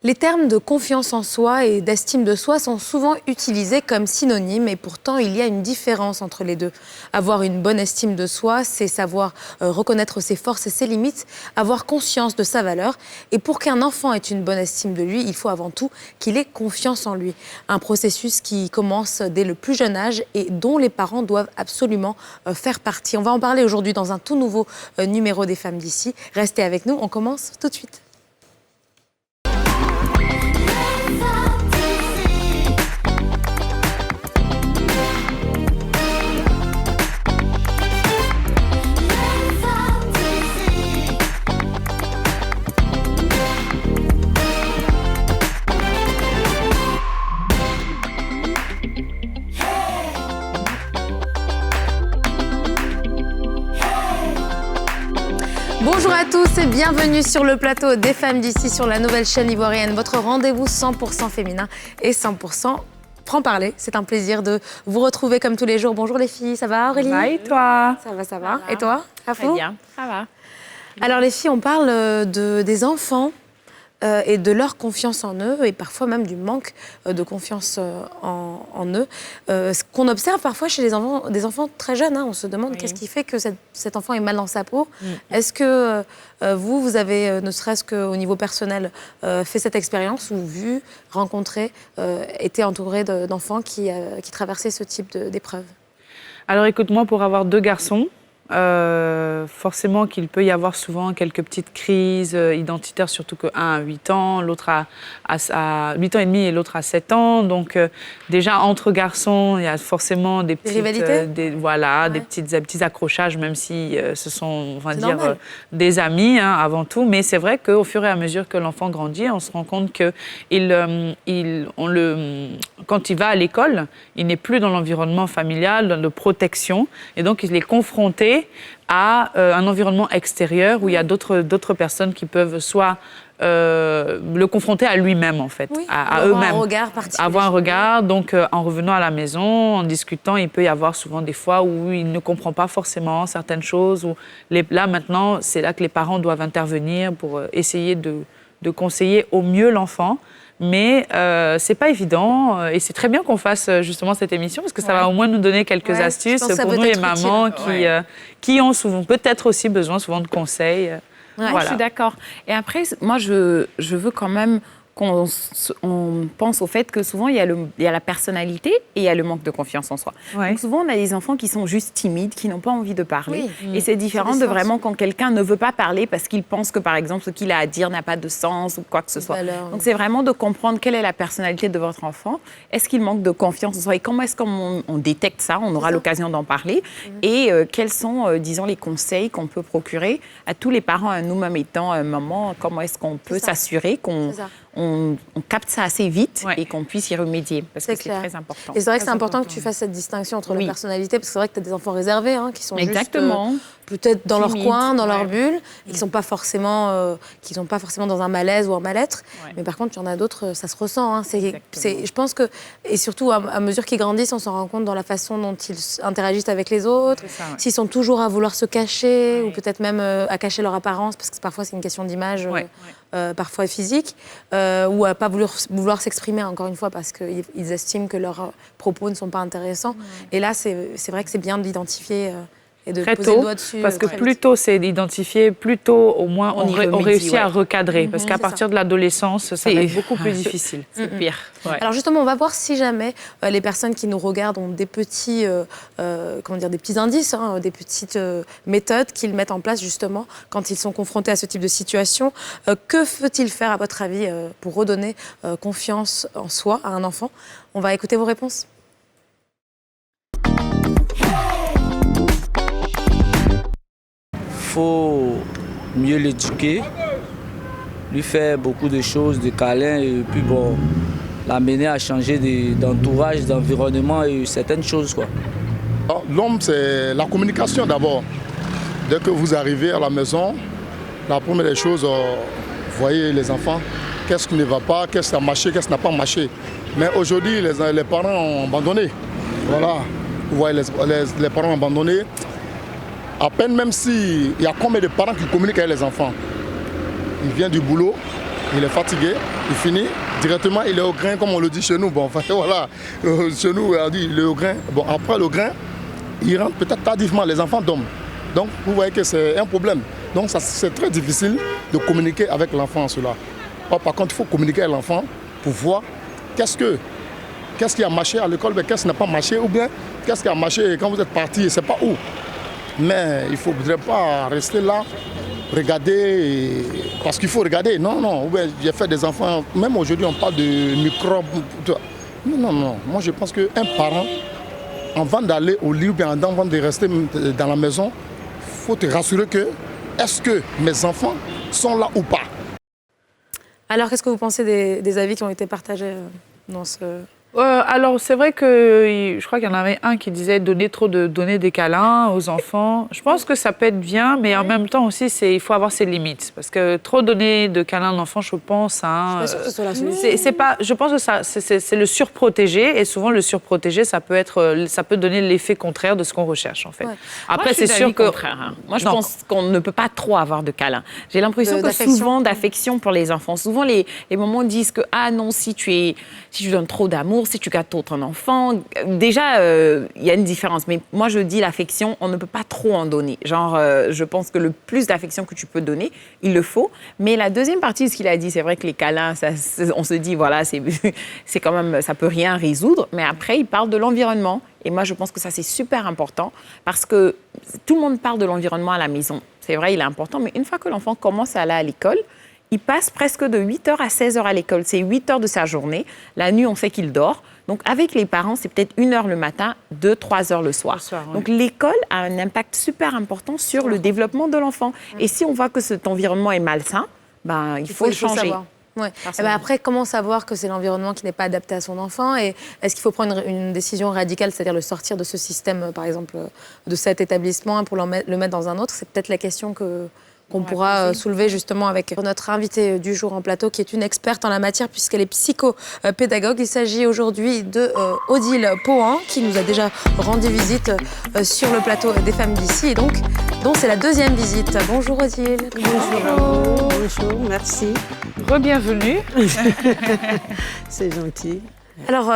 Les termes de confiance en soi et d'estime de soi sont souvent utilisés comme synonymes et pourtant il y a une différence entre les deux. Avoir une bonne estime de soi, c'est savoir reconnaître ses forces et ses limites, avoir conscience de sa valeur. Et pour qu'un enfant ait une bonne estime de lui, il faut avant tout qu'il ait confiance en lui. Un processus qui commence dès le plus jeune âge et dont les parents doivent absolument faire partie. On va en parler aujourd'hui dans un tout nouveau numéro des Femmes d'ici. Restez avec nous, on commence tout de suite. Bonjour à tous et bienvenue sur le plateau des Femmes d'ici sur la nouvelle chaîne ivoirienne, votre rendez-vous 100% féminin et 100% franc-parler. C'est un plaisir de vous retrouver comme tous les jours. Bonjour les filles, ça va Aurélie? Ça va et toi? Ça va, ça va. Et toi? Très bien, ça va. Alors les filles, on parle des enfants et de leur confiance en eux et parfois même du manque de confiance en eux. Ce qu'on observe parfois chez des enfants très jeunes, hein, on se demande qu'est-ce qui fait que cet enfant est mal dans sa peau. Est-ce que vous avez, ne serait-ce qu'au niveau personnel, fait cette expérience ou vu, rencontré, été entouré d'enfants qui traversaient ce type d'épreuve? Alors écoute-moi, pour avoir deux garçons, forcément qu'il peut y avoir souvent quelques petites crises identitaires, surtout qu'un a 8 ans, l'autre a 8 ans et demi et l'autre a 7 ans. Donc déjà, entre garçons, il y a forcément des petites... rivalités? des petits accrochages, même si ce sont, on va dire, des amis hein, avant tout. Mais c'est vrai qu'au fur et à mesure que l'enfant grandit, on se rend compte que quand il va à l'école, il n'est plus dans l'environnement familial, de protection. Et donc, il est confronté à un environnement extérieur où il y a d'autres personnes qui peuvent soit le confronter à lui-même, en fait, à eux-mêmes. Avoir un regard. Donc, en revenant à la maison, en discutant, il peut y avoir souvent des fois où il ne comprend pas forcément certaines choses. Là, maintenant, c'est là que les parents doivent intervenir pour essayer de conseiller au mieux l'enfant. Mais c'est pas évident et c'est très bien qu'on fasse justement cette émission parce que ça va au moins nous donner quelques astuces pour nous les mamans qui ont souvent peut-être aussi besoin souvent de conseils. Voilà. Je suis d'accord. Et après, moi, je veux quand même qu'on pense au fait que souvent, il y a la personnalité et il y a le manque de confiance en soi. Ouais. Donc souvent, on a des enfants qui sont juste timides, qui n'ont pas envie de parler. Oui. Et c'est différent de vraiment quand quelqu'un ne veut pas parler parce qu'il pense que, par exemple, ce qu'il a à dire n'a pas de sens ou quoi que ce soit. Donc c'est vraiment de comprendre quelle est la personnalité de votre enfant. Est-ce qu'il manque de confiance en soi? Et comment est-ce qu'on détecte ça? On aura l'occasion d'en parler. Et quels sont, disons, les conseils qu'on peut procurer à tous les parents, nous-mêmes étant maman, comment est-ce qu'on peut s'assurer qu'on capte ça assez vite et qu'on puisse y remédier, parce que c'est très important. Et c'est vrai que c'est important que tu fasses cette distinction entre la personnalité, parce que c'est vrai que tu as des enfants réservés, hein, qui sont juste peut-être dans leur coin, dans leur bulle, et qui sont pas forcément dans un malaise ou un mal-être. Mais par contre, il y en a d'autres, ça se ressent. Hein. Je pense que, et surtout à mesure qu'ils grandissent, on s'en rend compte dans la façon dont ils interagissent avec les autres, s'ils sont toujours à vouloir se cacher, ou peut-être même à cacher leur apparence, parce que parfois c'est une question d'image, parfois physique, ou à pas vouloir s'exprimer, encore une fois, parce qu'ils estiment que leurs propos ne sont pas intéressants. Et là, c'est vrai que c'est bien d'identifier et de poser le doigt dessus. Parce que plus tôt c'est identifié, plus tôt au moins on réussit à recadrer. Parce qu'à partir de l'adolescence, ça va être beaucoup plus difficile. C'est pire. Alors justement, on va voir si jamais les personnes qui nous regardent ont des petits, des petits indices, hein, des petites méthodes qu'ils mettent en place justement quand ils sont confrontés à ce type de situation. Que faut-il faire à votre avis pour redonner confiance en soi à un enfant? On va écouter vos réponses. Il faut mieux l'éduquer, lui faire beaucoup de choses, de câlins, et puis l'amener à changer d'entourage, d'environnement et certaines choses. L'homme, c'est la communication d'abord. Dès que vous arrivez à la maison, la première des choses, vous voyez les enfants, qu'est-ce qui ne va pas, qu'est-ce qui a marché, qu'est-ce qui n'a pas marché. Mais aujourd'hui, les parents ont abandonné. Voilà, vous voyez les parents ont abandonné. À peine même s'il y a combien de parents qui communiquent avec les enfants. Ils viennent du boulot, il est fatigué, il finit, directement il est au grain, comme on le dit chez nous. Bon, enfin voilà, chez nous on dit il est au grain. Bon, après le grain, il rentre peut-être tardivement, les enfants dorment. Donc vous voyez que c'est un problème. Donc c'est très difficile de communiquer avec l'enfant cela. Or, par contre, il faut communiquer avec l'enfant pour voir qu'est-ce qui a marché à l'école, mais qu'est-ce qui n'a pas marché, ou bien qu'est-ce qui a marché quand vous êtes parti, je ne sais pas où. Mais il ne faudrait pas rester là, regarder, parce qu'il faut regarder. Non, j'ai fait des enfants, même aujourd'hui on parle de microbes. Non. Moi je pense qu'un parent, avant d'aller au lit ou bien avant de rester dans la maison, il faut te rassurer que est-ce que mes enfants sont là ou pas. Alors qu'est-ce que vous pensez des avis qui ont été partagés dans ce... Alors, c'est vrai que je crois qu'il y en avait un qui disait donner des câlins aux enfants. Je pense que ça peut être bien, mais en même temps aussi, il faut avoir ses limites. Parce que trop donner de câlins à l'enfant, je pense... je suis pas sûre que ce soit la solution. Je pense que c'est le surprotéger. Et souvent, le surprotéger, ça peut donner l'effet contraire de ce qu'on recherche, en fait. Ouais. Après, c'est sûr que... Moi, je pense qu'on ne peut pas trop avoir de câlins. J'ai l'impression que souvent, d'affection pour les enfants. Souvent, les mamans disent que, ah non, si tu donnes trop d'amour, si tu gâtes trop ton enfant, déjà, il y a une différence. Mais moi, je dis l'affection, on ne peut pas trop en donner. Je pense que le plus d'affection que tu peux donner, il le faut. Mais la deuxième partie de ce qu'il a dit, c'est vrai que les câlins, on se dit, voilà, c'est quand même, ça peut rien résoudre. Mais après, il parle de l'environnement. Et moi, je pense que ça, c'est super important parce que tout le monde parle de l'environnement à la maison. C'est vrai, il est important. Mais une fois que l'enfant commence à aller à l'école, il passe presque de 8h à 16h à l'école. C'est 8 heures de sa journée. La nuit, on sait qu'il dort. Donc, avec les parents, c'est peut-être 1 heure le matin, 2-3 heures le soir. Oui. Donc, l'école a un impact super important sur le développement de l'enfant. Et si on voit que cet environnement est malsain, il faut le changer. Ouais. Après, comment savoir que c'est l'environnement qui n'est pas adapté à son enfant? Et est-ce qu'il faut prendre une décision radicale, c'est-à-dire le sortir de ce système, par exemple, de cet établissement pour le mettre dans un autre? C'est peut-être la question qu'on pourra soulever justement avec notre invitée du jour en plateau, qui est une experte en la matière puisqu'elle est psychopédagogue. Il s'agit aujourd'hui de Odile Pohan, qui nous a déjà rendu visite sur le plateau des Femmes d'ici, et donc dont c'est la deuxième visite. Bonjour Odile. Bonjour. Bonjour, merci. Re-bienvenue. C'est gentil. Alors,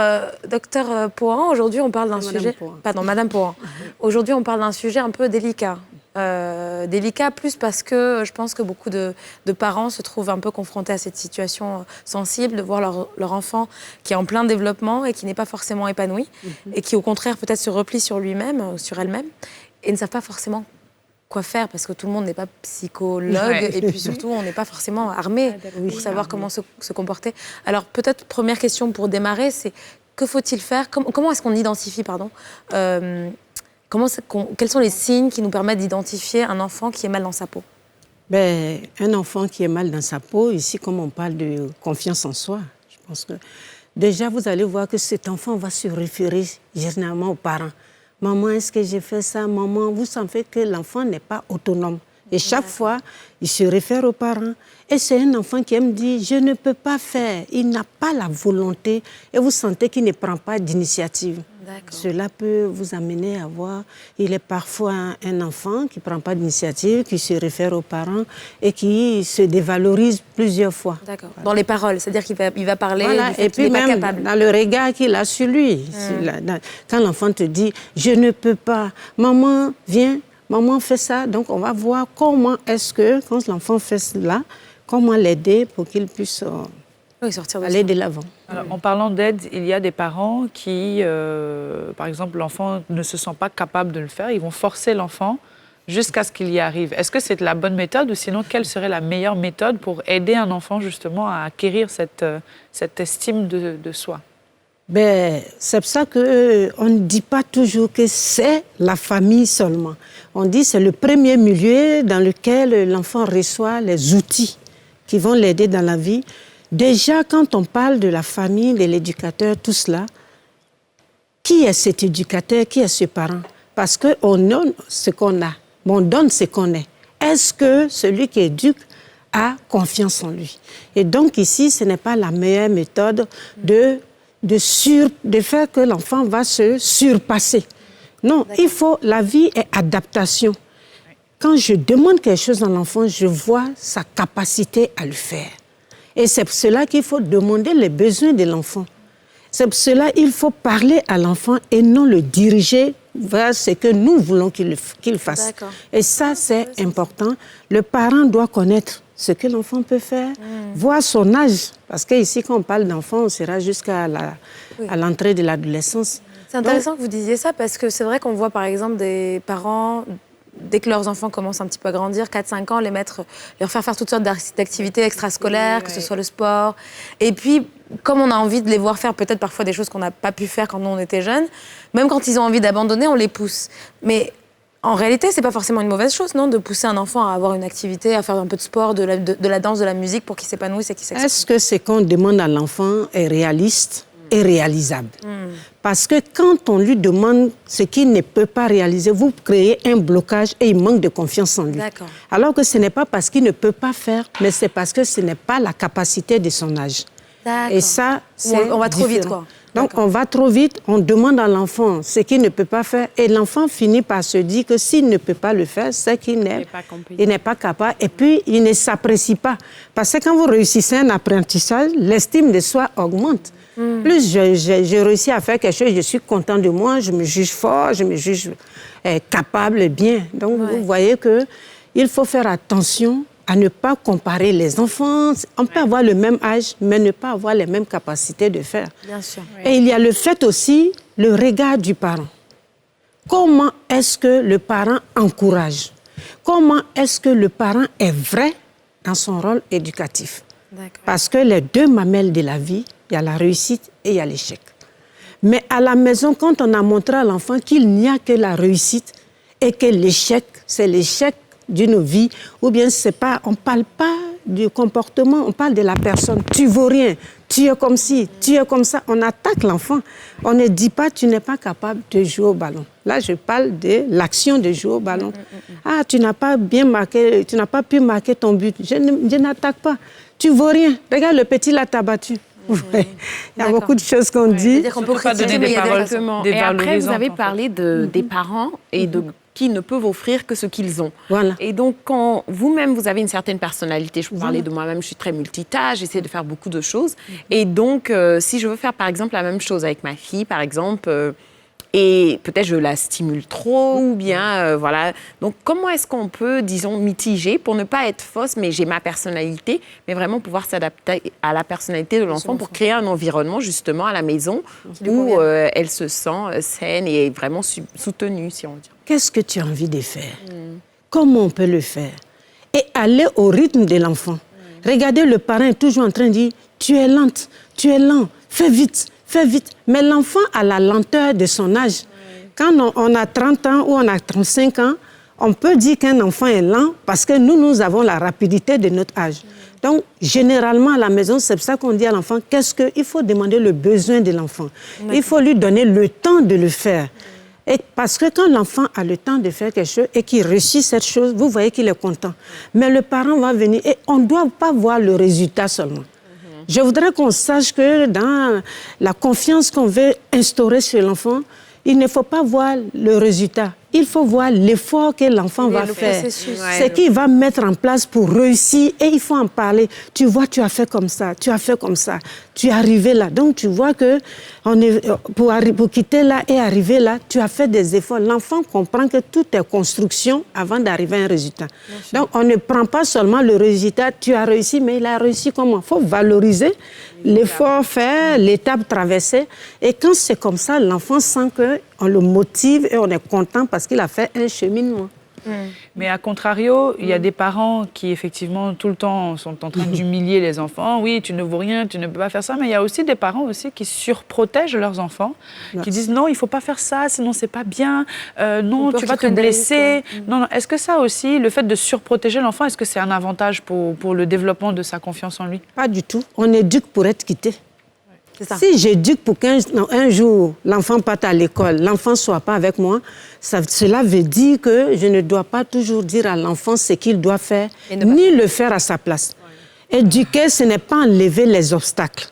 docteur Pohan, aujourd'hui on parle d'un sujet... Pardon, Madame Pohan. Aujourd'hui on parle d'un sujet un peu délicat. Délicat plus parce que je pense que beaucoup de parents se trouvent un peu confrontés à cette situation sensible de voir leur enfant qui est en plein développement et qui n'est pas forcément épanoui et qui au contraire peut-être se replie sur lui-même, sur elle-même et ne savent pas forcément quoi faire parce que tout le monde n'est pas psychologue et puis surtout on n'est pas forcément armé pour savoir comment se comporter. Alors peut-être première question pour démarrer, c'est que faut-il faire? Comment est-ce qu'on identifie, quels sont les signes qui nous permettent d'identifier un enfant qui est mal dans sa peau? Un enfant qui est mal dans sa peau, ici, comme on parle de confiance en soi, je pense que déjà, vous allez voir que cet enfant va se référer généralement aux parents. Maman, est-ce que j'ai fait ça? Maman, vous sentez que l'enfant n'est pas autonome. Et chaque fois, il se réfère aux parents. Et c'est un enfant qui aime dire, je ne peux pas faire. Il n'a pas la volonté. Et vous sentez qu'il ne prend pas d'initiative. Cela peut vous amener à voir, il est parfois un enfant qui ne prend pas d'initiative, qui se réfère aux parents et qui se dévalorise plusieurs fois. D'accord. Voilà. Dans les paroles, c'est-à-dire qu'il va parler et puis même pas capable. Dans le regard qu'il a sur lui. Quand l'enfant te dit, je ne peux pas, maman, viens, maman fait ça. Donc on va voir comment est-ce que, quand l'enfant fait cela, comment l'aider pour qu'il puisse... aller de l'avant. Alors, en parlant d'aide, il y a des parents qui, par exemple, l'enfant ne se sent pas capable de le faire. Ils vont forcer l'enfant jusqu'à ce qu'il y arrive. Est-ce que c'est la bonne méthode ou sinon, quelle serait la meilleure méthode pour aider un enfant justement à acquérir cette estime de soi? C'est pour ça qu'on ne dit pas toujours que c'est la famille seulement. On dit que c'est le premier milieu dans lequel l'enfant reçoit les outils qui vont l'aider dans la vie. Déjà, quand on parle de la famille, de l'éducateur, tout cela, qui est cet éducateur, qui est ce parent? Parce qu'on donne ce qu'on a, on donne ce qu'on est. Est-ce que celui qui éduque a confiance en lui? Et donc ici, ce n'est pas la meilleure méthode de faire que l'enfant va se surpasser. Non, la vie est adaptation. Quand je demande quelque chose à l'enfant, je vois sa capacité à le faire. Et c'est pour cela qu'il faut demander les besoins de l'enfant. C'est pour cela qu'il faut parler à l'enfant et non le diriger vers ce que nous voulons qu'il fasse. Et ça, c'est important. Le parent doit connaître ce que l'enfant peut faire, voir son âge. Parce qu'ici, quand on parle d'enfant, on sera jusqu'à l'entrée de l'adolescence. C'est intéressant que vous disiez ça parce que c'est vrai qu'on voit par exemple des parents, dès que leurs enfants commencent un petit peu à grandir, 4-5 ans, leur faire toutes sortes d'activités extrascolaires, que ce soit le sport. Et puis, comme on a envie de les voir faire peut-être parfois des choses qu'on n'a pas pu faire quand nous on était jeunes, même quand ils ont envie d'abandonner, on les pousse. Mais en réalité, c'est pas forcément une mauvaise chose, non, de pousser un enfant à avoir une activité, à faire un peu de sport, de la danse, de la musique pour qu'il s'épanouisse et qu'il s'exprime. Est-ce que ce qu'on demande à l'enfant est réaliste et réalisable? Parce que quand on lui demande ce qu'il ne peut pas réaliser, vous créez un blocage et il manque de confiance en lui. Alors que ce n'est pas parce qu'il ne peut pas faire, mais c'est parce que ce n'est pas la capacité de son âge. Et ça, on va trop vite, quoi. Donc, on va trop vite, on demande à l'enfant ce qu'il ne peut pas faire et l'enfant finit par se dire que s'il ne peut pas le faire, c'est qu'il n'est pas capable et puis il ne s'apprécie pas. Parce que quand vous réussissez un apprentissage, l'estime de soi augmente. Plus j'ai réussi à faire quelque chose, je suis content de moi, je me juge fort, je me juge capable et bien. Donc, vous voyez qu'il faut faire attention à ne pas comparer les enfants. On peut avoir le même âge, mais ne pas avoir les mêmes capacités de faire. Bien sûr. Et il y a le fait aussi, le regard du parent. Comment est-ce que le parent encourage? Comment est-ce que le parent est vrai dans son rôle éducatif? Parce que les deux mamelles de la vie, il y a la réussite et il y a l'échec. Mais à la maison, quand on a montré à l'enfant qu'il n'y a que la réussite et que l'échec, c'est l'échec d'une vie, ou bien on ne parle pas du comportement, on parle de la personne. Tu ne vaux rien, tu es comme ci, tu es comme ça. On attaque l'enfant. On ne dit pas tu n'es pas capable de jouer au ballon. Là, je parle de l'action de jouer au ballon. Ah, tu n'as pas bien marqué, tu n'as pas pu marquer ton but. Je n'attaque pas. Tu ne vaux rien. Regarde, le petit là t'a battu. Il y a beaucoup de choses qu'on dit. C'est-à-dire qu'on peut critiquer, mais il y a des façons. Et après, vous avez parlé des parents et qui ne peuvent offrir que ce qu'ils ont. Voilà. Et donc, quand vous-même, vous avez une certaine personnalité, je peux parler de moi-même, je suis très multitâche, j'essaie de faire beaucoup de choses. Et donc, si je veux faire, par exemple, la même chose avec ma fille, par exemple, et peut-être je la stimule trop, ou bien, voilà. Donc, comment est-ce qu'on peut, disons, mitiger pour ne pas être fausse, mais j'ai ma personnalité, mais vraiment pouvoir s'adapter à la personnalité de l'enfant pour créer un environnement, justement, à la maison où elle se sent saine et vraiment soutenue, si on veut dire. Qu'est-ce que tu as envie de faire? Comment on peut le faire? Et aller au rythme de l'enfant. Regardez, le parent est toujours en train de dire « Tu es lente, tu es lent, fais vite, fais vite. » Mais l'enfant a la lenteur de son âge. Quand on a 30 ans ou on a 35 ans, on peut dire qu'un enfant est lent parce que nous avons la rapidité de notre âge. Donc, généralement, à la maison, c'est pour ça qu'on dit à l'enfant, il faut demander le besoin de l'enfant. Il faut lui donner le temps de le faire. Et parce que quand l'enfant a le temps de faire quelque chose et qu'il réussit cette chose, vous voyez qu'il est content. Mais le parent va venir et on ne doit pas voir le résultat seulement. Je voudrais qu'on sache que dans la confiance qu'on veut instaurer sur l'enfant, il ne faut pas voir le résultat. Il faut voir l'effort que l'enfant va faire. C'est qu'il va mettre en place pour réussir et il faut en parler. Tu vois, tu as fait comme ça, tu as fait comme ça, tu es arrivé là. Donc, tu vois que pour quitter là et arriver là, tu as fait des efforts. L'enfant comprend que tout est construction avant d'arriver à un résultat. Donc, on ne prend pas seulement le résultat, tu as réussi, mais il a réussi comment? Il faut valoriser l'effort fait, l'étape traversée. Et quand c'est comme ça, l'enfant sent qu'on le motive et on est content parce qu'il a fait un cheminement. Mais à contrario, il y a des parents qui, effectivement, tout le temps sont en train d'humilier les enfants. Oui, tu ne vaux rien, tu ne peux pas faire ça. Mais il y a aussi des parents aussi qui surprotègent leurs enfants, qui disent non, il ne faut pas faire ça, sinon c'est pas bien. Non, tu vas te blesser. Non. Est-ce que ça aussi, le fait de surprotéger l'enfant, est-ce que c'est un avantage pour le développement de sa confiance en lui? Pas du tout. On éduque pour être quitté. Si j'éduque pour qu'un jour l'enfant parte à l'école, l'enfant ne soit pas avec moi, cela veut dire que je ne dois pas toujours dire à l'enfant ce qu'il doit faire, ni le faire à sa place. Éduquer, ce n'est pas enlever les obstacles.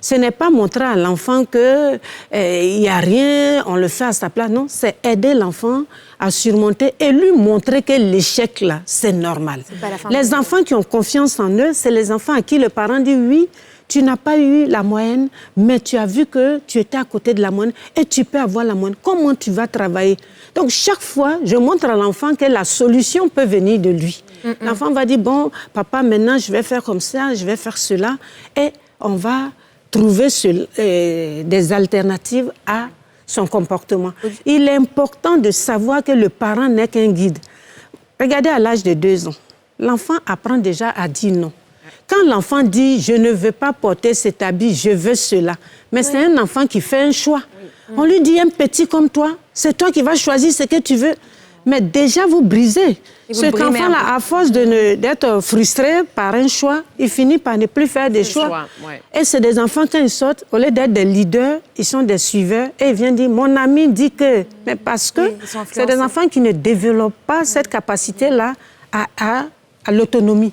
Ce n'est pas montrer à l'enfant qu'il n'y a rien, on le fait à sa place. Non, c'est aider l'enfant à surmonter et lui montrer que l'échec, là, c'est normal. Les enfants qui ont confiance en eux, c'est les enfants à qui le parent dit oui, tu n'as pas eu la moyenne, mais tu as vu que tu étais à côté de la moyenne et tu peux avoir la moyenne. Comment tu vas travailler? Donc, chaque fois, je montre à l'enfant que la solution peut venir de lui. L'enfant va dire, bon, papa, maintenant, je vais faire comme ça, je vais faire cela. Et on va trouver des alternatives à son comportement. Il est important de savoir que le parent n'est qu'un guide. Regardez, à l'âge de 2 ans, l'enfant apprend déjà à dire non. Quand l'enfant dit « je ne veux pas porter cet habit, je veux cela », mais c'est un enfant qui fait un choix. On lui dit « un petit comme toi, c'est toi qui vas choisir ce que tu veux ». Mais déjà, vous brisez. Cet enfant-là, à force d'être frustré par un choix, il finit par ne plus faire des choix. Et c'est des enfants, quand ils sortent, au lieu d'être des leaders, ils sont des suiveurs. Et ils viennent dire, mon ami dit que... Mais parce que c'est des enfants qui ne développent pas cette capacité-là à l'autonomie.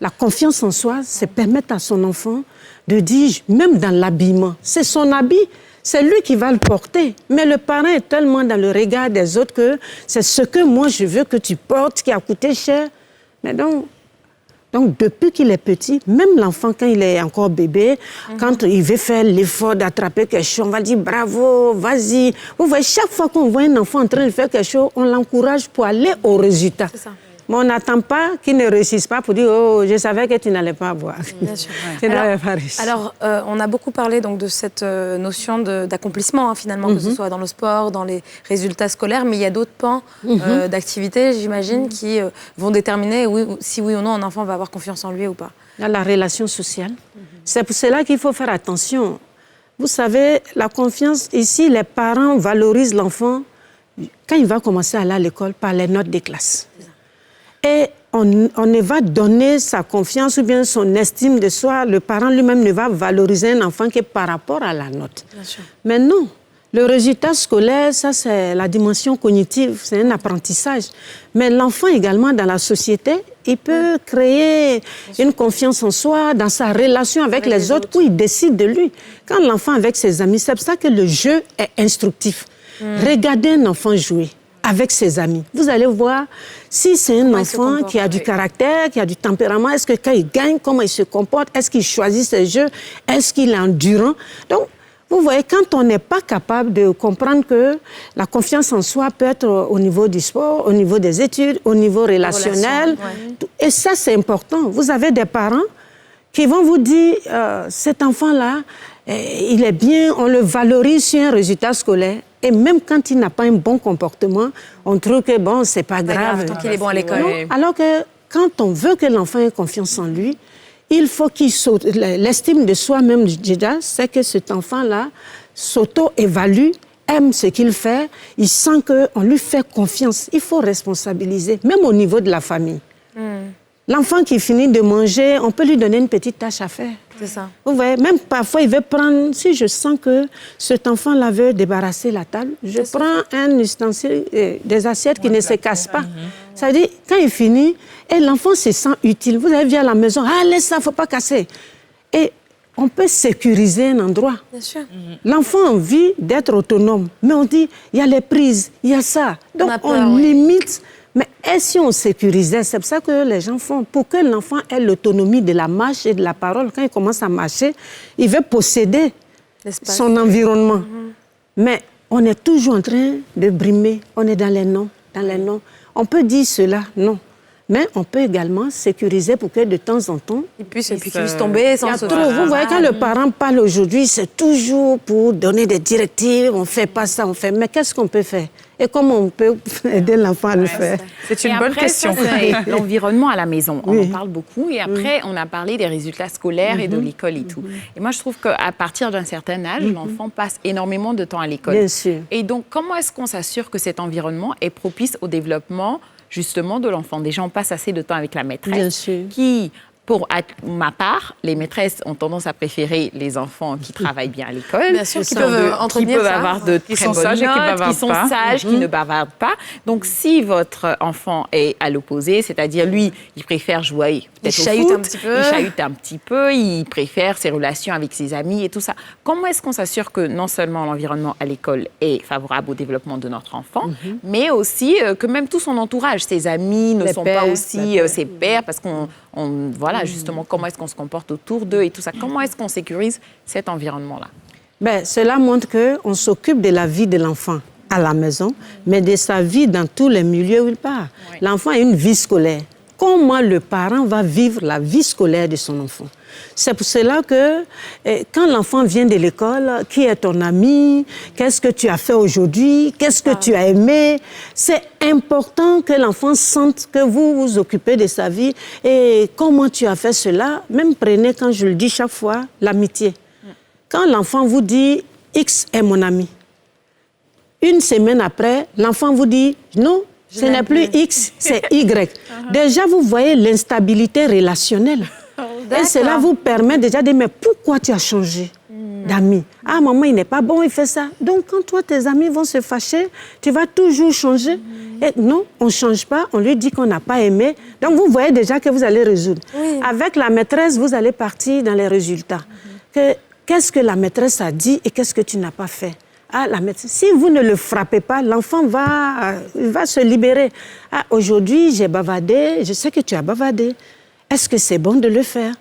La confiance en soi, c'est permettre à son enfant de dire, même dans l'habillement, c'est son habit. C'est lui qui va le porter. Mais le parent est tellement dans le regard des autres que c'est ce que moi je veux que tu portes qui a coûté cher. Mais donc depuis qu'il est petit, même l'enfant, quand il est encore bébé, quand il veut faire l'effort d'attraper quelque chose, on va dire bravo, vas-y. Vous voyez, chaque fois qu'on voit un enfant en train de faire quelque chose, on l'encourage pour aller au résultat. C'est ça. Mais on n'attend pas qu'il ne réussisse pas pour dire « Oh, je savais que tu n'allais pas avoir. » Bien sûr. Alors, on a beaucoup parlé donc, de cette notion d'accomplissement, finalement, que ce soit dans le sport, dans les résultats scolaires, mais il y a d'autres pans d'activités, j'imagine, qui vont déterminer si oui ou non un enfant va avoir confiance en lui ou pas. La relation sociale. C'est pour cela qu'il faut faire attention. Vous savez, la confiance, ici, les parents valorisent l'enfant quand il va commencer à aller à l'école par les notes des classes. Et on ne va donner sa confiance ou bien son estime de soi, le parent lui-même ne va valoriser un enfant que par rapport à la note. Bien sûr. Mais non, le résultat scolaire, ça c'est la dimension cognitive, c'est un apprentissage. Mais l'enfant également dans la société, il peut créer une confiance en soi dans sa relation avec les autres où il décide de lui. Quand l'enfant avec ses amis, c'est pour ça que le jeu est instructif. Regardez un enfant jouer avec ses amis. Vous allez voir si c'est un enfant qui a du caractère, qui a du tempérament, est-ce que quand il gagne, comment il se comporte, est-ce qu'il choisit ses jeux, est-ce qu'il est endurant. Donc, vous voyez, quand on n'est pas capable de comprendre que la confiance en soi peut être au niveau du sport, au niveau des études, au niveau relationnel, et ça c'est important. Vous avez des parents qui vont vous dire, cet enfant-là, il est bien, on le valorise sur un résultat scolaire. Et même quand il n'a pas un bon comportement, on trouve que bon, c'est pas grave. Tant qu'il est bon à l'école. Alors que quand on veut que l'enfant ait confiance en lui, il faut qu'il saute. L'estime de soi-même, déjà, c'est que cet enfant-là s'auto-évalue, aime ce qu'il fait, il sent qu'on lui fait confiance. Il faut responsabiliser, même au niveau de la famille. L'enfant qui finit de manger, on peut lui donner une petite tâche à faire. C'est ça. Vous voyez, même parfois, il veut prendre... Si je sens que cet enfant-là veut débarrasser la table, je prends un ustensile, des assiettes qui ne se cassent pas. Ça veut dire, quand il finit, et l'enfant se sent utile. Vous avez vu à la maison, ah, laisse ça, il ne faut pas casser. Et on peut sécuriser un endroit. Bien sûr. L'enfant a envie d'être autonome, mais on dit, il y a les prises, il y a ça. Donc, on limite... Mais et si on sécurisait, c'est pour ça que les gens font, pour que l'enfant ait l'autonomie de la marche et de la parole, quand il commence à marcher, il veut posséder son environnement. Mais on est toujours en train de brimer, on est dans les noms, On peut dire cela, non. Mais on peut également sécuriser pour que de temps en temps... Il puisse tomber sans se faire. Vous voyez, quand le parent parle aujourd'hui, c'est toujours pour donner des directives, on ne fait pas ça, on fait... Mais qu'est-ce qu'on peut faire? Et comment on peut aider l'enfant à le faire? C'est une bonne question. L'environnement à la maison, on en parle beaucoup. Et après, on a parlé des résultats scolaires et de l'école et tout. Et moi, je trouve qu'à partir d'un certain âge, l'enfant passe énormément de temps à l'école. Bien sûr. Et donc, comment est-ce qu'on s'assure que cet environnement est propice au développement justement de l'enfant? Déjà, on passe assez de temps avec la maîtresse qui Pour ma part, les maîtresses ont tendance à préférer les enfants qui travaillent bien à l'école, qui peuvent avoir de très bonnes notes, qui sont sages, qui ne bavardent pas. Donc, si votre enfant est à l'opposé, c'est-à-dire lui, il préfère jouer peut-être au foot, il chahute un petit peu, il préfère ses relations avec ses amis et tout ça. Comment est-ce qu'on s'assure que non seulement l'environnement à l'école est favorable au développement de notre enfant, mais aussi que même tout son entourage, ses amis ne sont pas aussi ses pairs, parce qu'on voilà, justement, comment est-ce qu'on se comporte autour d'eux et tout ça. Comment est-ce qu'on sécurise cet environnement-là? Cela montre qu'on s'occupe de la vie de l'enfant à la maison, mais de sa vie dans tous les milieux où il part. Oui. L'enfant a une vie scolaire. Comment le parent va vivre la vie scolaire de son enfant? C'est pour cela que quand l'enfant vient de l'école, qui est ton ami? Qu'est-ce que tu as fait aujourd'hui? Qu'est-ce que tu as aimé? C'est important que l'enfant sente que vous vous occupez de sa vie et comment tu as fait cela. Même prenez, quand je le dis chaque fois, l'amitié. Quand l'enfant vous dit « X est mon ami », une semaine après, l'enfant vous dit « Non, ce n'est plus X, c'est Y ». Déjà, vous voyez l'instabilité relationnelle. Et cela vous permet déjà de dire, mais pourquoi tu as changé d'amis? Ah, maman, il n'est pas bon, il fait ça. Donc, quand toi, tes amis vont se fâcher, tu vas toujours changer. Et non, on ne change pas, on lui dit qu'on n'a pas aimé. Donc, vous voyez déjà que vous allez résoudre. Oui. Avec la maîtresse, vous allez partir dans les résultats. Qu'est-ce que la maîtresse a dit et qu'est-ce que tu n'as pas fait? Ah, la maîtresse, si vous ne le frappez pas, l'enfant va se libérer. Ah, aujourd'hui, j'ai bavardé, je sais que tu as bavardé. Est-ce que c'est bon de le faire?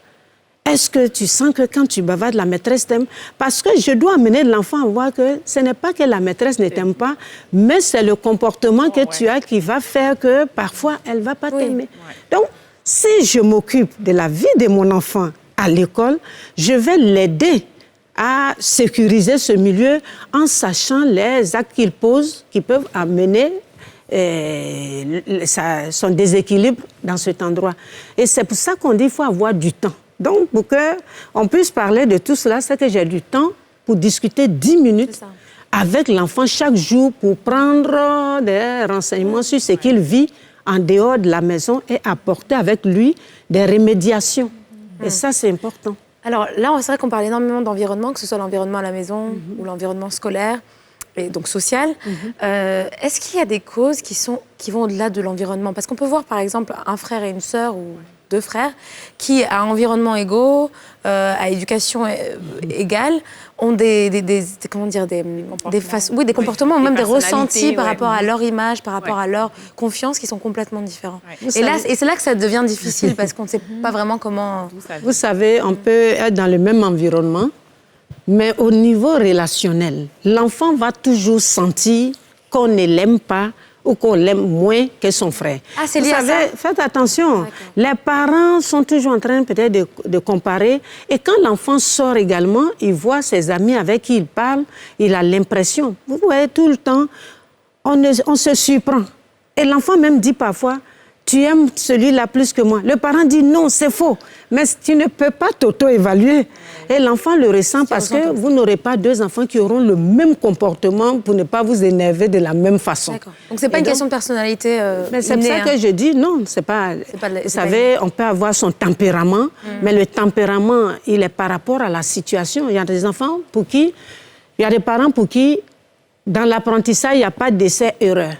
Est-ce que tu sens que quand tu bavardes, la maîtresse t'aime? Parce que je dois amener l'enfant à voir que ce n'est pas que la maîtresse ne t'aime pas, mais c'est le comportement que tu as qui va faire que parfois, elle ne va pas t'aimer. Donc, si je m'occupe de la vie de mon enfant à l'école, je vais l'aider à sécuriser ce milieu en sachant les actes qu'il pose qui peuvent amener son déséquilibre dans cet endroit. Et c'est pour ça qu'on dit qu'il faut avoir du temps. Donc, pour qu'on puisse parler de tout cela, c'est que j'ai du temps pour discuter 10 minutes avec l'enfant chaque jour pour prendre des renseignements sur ce qu'il vit en dehors de la maison et apporter avec lui des remédiations. Et ça, c'est important. Alors là, c'est vrai qu'on parle énormément d'environnement, que ce soit l'environnement à la maison ou l'environnement scolaire, et donc social. Est-ce qu'il y a des causes qui vont au-delà de l'environnement? Parce qu'on peut voir, par exemple, un frère et une sœur ou 2 frères qui, à environnement égaux, à éducation égale, ont des comportements, même des ressentis par rapport à leur image, par rapport à leur confiance, qui sont complètement différents. Et c'est là que ça devient difficile, parce qu'on ne sait pas vraiment comment... Vous savez, on peut être dans le même environnement, mais au niveau relationnel, l'enfant va toujours sentir qu'on ne l'aime pas ou qu'on l'aime moins que son frère. Ah, c'est lié à ça? Faites attention. Les parents sont toujours en train peut-être de comparer. Et quand l'enfant sort également, il voit ses amis avec qui il parle, il a l'impression. Vous voyez, tout le temps, on se surprend. Et l'enfant même dit parfois, tu aimes celui-là plus que moi. Le parent dit non, c'est faux. Mais tu ne peux pas t'auto-évaluer. Et l'enfant le ressent parce que vous n'aurez pas 2 enfants qui auront le même comportement pour ne pas vous énerver de la même façon. D'accord. Donc c'est pas une question de personnalité mais c'est pour ça que je dis non, c'est pas... Vous savez, on peut avoir son tempérament, mais le tempérament, il est par rapport à la situation. Il y a des enfants pour qui... Il y a des parents pour qui, dans l'apprentissage, il n'y a pas d'essai-erreur.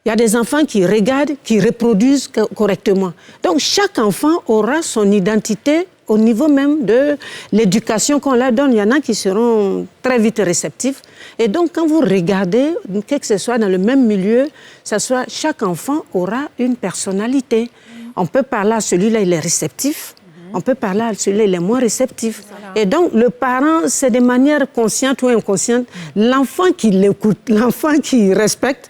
Il y a des enfants qui regardent, qui reproduisent correctement. Donc, chaque enfant aura son identité au niveau même de l'éducation qu'on leur donne. Il y en a qui seront très vite réceptifs. Et donc, quand vous regardez, que ce soit dans le même milieu, chaque enfant aura une personnalité. On peut parler à celui-là, il est réceptif. On peut parler à celui-là, il est moins réceptif. Et donc, le parent, c'est de manière consciente ou inconsciente, l'enfant qui l'écoute, l'enfant qui respecte,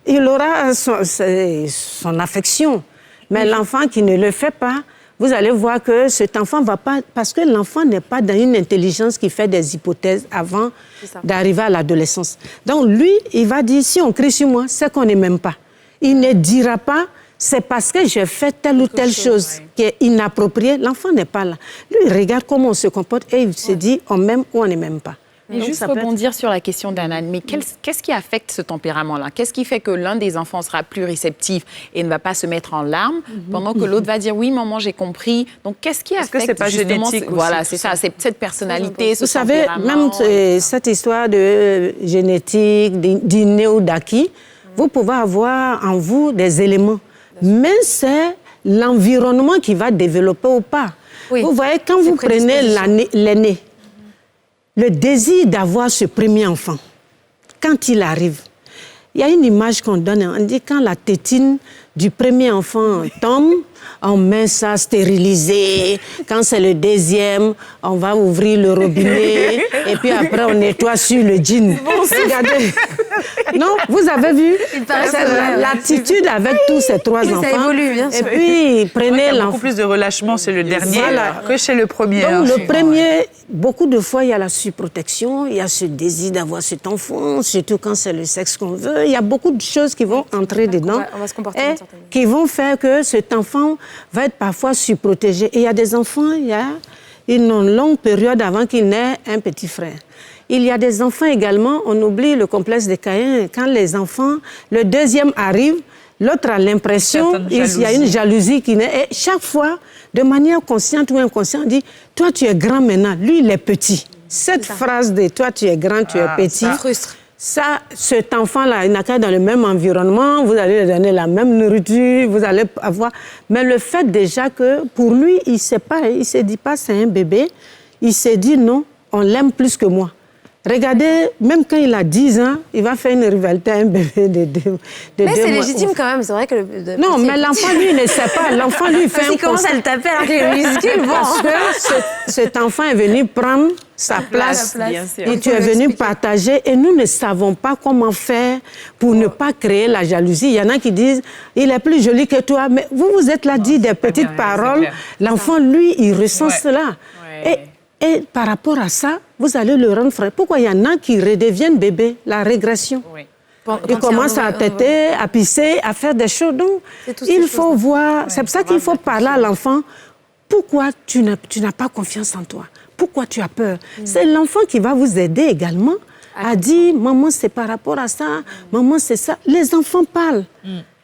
il aura son affection. Mais l'enfant qui ne le fait pas, vous allez voir que cet enfant ne va pas... Parce que l'enfant n'est pas dans une intelligence qui fait des hypothèses avant d'arriver à l'adolescence. Donc lui, il va dire, si on crie sur moi, c'est qu'on ne m'aime pas. Il ne dira pas, c'est parce que j'ai fait telle ou telle chose qui est inappropriée. L'enfant n'est pas là. Lui, il regarde comment on se comporte et il se dit, on m'aime ou on ne m'aime pas. Et donc, juste rebondir sur la question d'Anna, mais qu'est-ce qui affecte ce tempérament-là? Qu'est-ce qui fait que l'un des enfants sera plus réceptif et ne va pas se mettre en larmes, pendant que l'autre va dire « oui, maman, j'ai compris ». Donc, qu'est-ce qui affecte c'est pas justement... génétique aussi, voilà, c'est ça, c'est cette personnalité, ce Vous savez, même cette histoire de génétique, d'inné ou d'acquis, vous pouvez avoir en vous des éléments, mais c'est l'environnement qui va développer ou pas. Oui. Vous voyez, quand vous prenez l'aîné, le désir d'avoir ce premier enfant, quand il arrive, il y a une image qu'on donne, on dit quand la tétine du premier enfant tombe, on met ça stérilisé. Quand c'est le deuxième, on va ouvrir le robinet et puis après on nettoie sur le jean. Regardez. Non, vous avez vu l'attitude avec tous ces trois enfants. Ça évolue, bien sûr. Et puis prenez l'enfant. Beaucoup plus de relâchement chez le dernier que chez le premier. Donc le premier, beaucoup de fois il y a la surprotection, il y a ce désir d'avoir cet enfant, surtout quand c'est le sexe qu'on veut. Il y a beaucoup de choses qui vont entrer dedans on va se comporter et qui vont faire que cet enfant va être parfois surprotégé. Et il y a des enfants, il y a une longue période avant qu'il n'ait un petit frère. Il y a des enfants également, on oublie le complexe de Caïn, quand les enfants, le deuxième arrive, l'autre a l'impression, il y a une jalousie qui naît. Et chaque fois, de manière consciente ou inconsciente, on dit, toi tu es grand maintenant, lui il est petit. Cette phrase de toi tu es grand, tu es petit, ça frustre. Ça, cet enfant-là, il n'a qu'à être dans le même environnement, vous allez lui donner la même nourriture, vous allez avoir... Mais le fait déjà que, pour lui, il ne se dit pas c'est un bébé, il se dit non, on l'aime plus que moi. Regardez, même quand il a 10 ans, il va faire une rivalité à un bébé de 2 mois. Mais c'est légitime quand même, c'est vrai que... Non, mais l'enfant, lui, ne sait pas. L'enfant, lui, fait un constat. Il commence à le taper alors qu'il est muscule, bon. Parce que cet enfant est venu prendre sa place. Bien sûr. Et tu es venu partager. Et nous ne savons pas comment faire pour ne pas créer la jalousie. Il y en a qui disent, il est plus joli que toi. Mais vous êtes là, dit des petites paroles. L'enfant, lui, il ressent cela. Et par rapport à ça, vous allez le rendre frère. Pourquoi il y en a qui redeviennent bébés? La régression. Oui. Ils commencent à têter, à pisser, à faire des choses. Donc, il faut voir... C'est pour ça qu'il faut parler à l'enfant. Pourquoi tu n'as pas confiance en toi? Pourquoi tu as peur? C'est l'enfant qui va vous aider également à dire, maman, c'est par rapport à ça, maman, c'est ça. Les enfants parlent.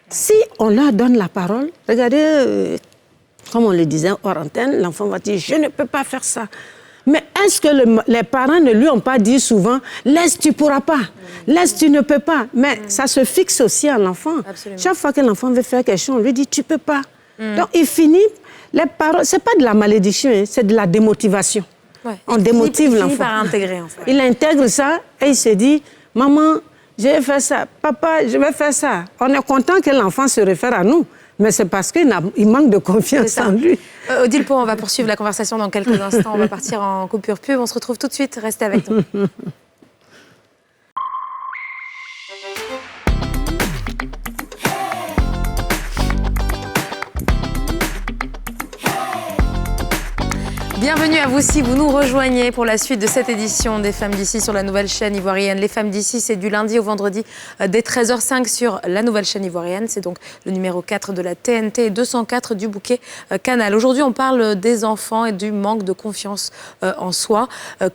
Si on leur donne la parole, regardez, comme on le disait hors antenne, l'enfant va dire, je ne peux pas faire ça. Mais est-ce que les parents ne lui ont pas dit souvent, laisse, tu ne pourras pas, laisse, tu ne peux pas. Mais ça se fixe aussi à l'enfant. Chaque fois que l'enfant veut faire quelque chose, on lui dit, tu ne peux pas. Donc il finit, les paroles, ce n'est pas de la malédiction, hein, c'est de la démotivation. Ouais. On démotive l'enfant. Il finit par intégrer, en fait. Il intègre ça et il se dit, maman, je vais faire ça, papa, je vais faire ça. On est content que l'enfant se réfère à nous. Mais c'est parce qu'il manque de confiance en lui. Odile Pohan, on va poursuivre la conversation dans quelques instants. On va partir en coupure pub. On se retrouve tout de suite. Restez avec nous. Bienvenue à vous si vous nous rejoignez pour la suite de cette édition des Femmes d'ici sur la nouvelle chaîne ivoirienne. Les Femmes d'ici, c'est du lundi au vendredi dès 13h05 sur la nouvelle chaîne ivoirienne. C'est donc le numéro 4 de la TNT et 204 du bouquet Canal. Aujourd'hui, on parle des enfants et du manque de confiance en soi.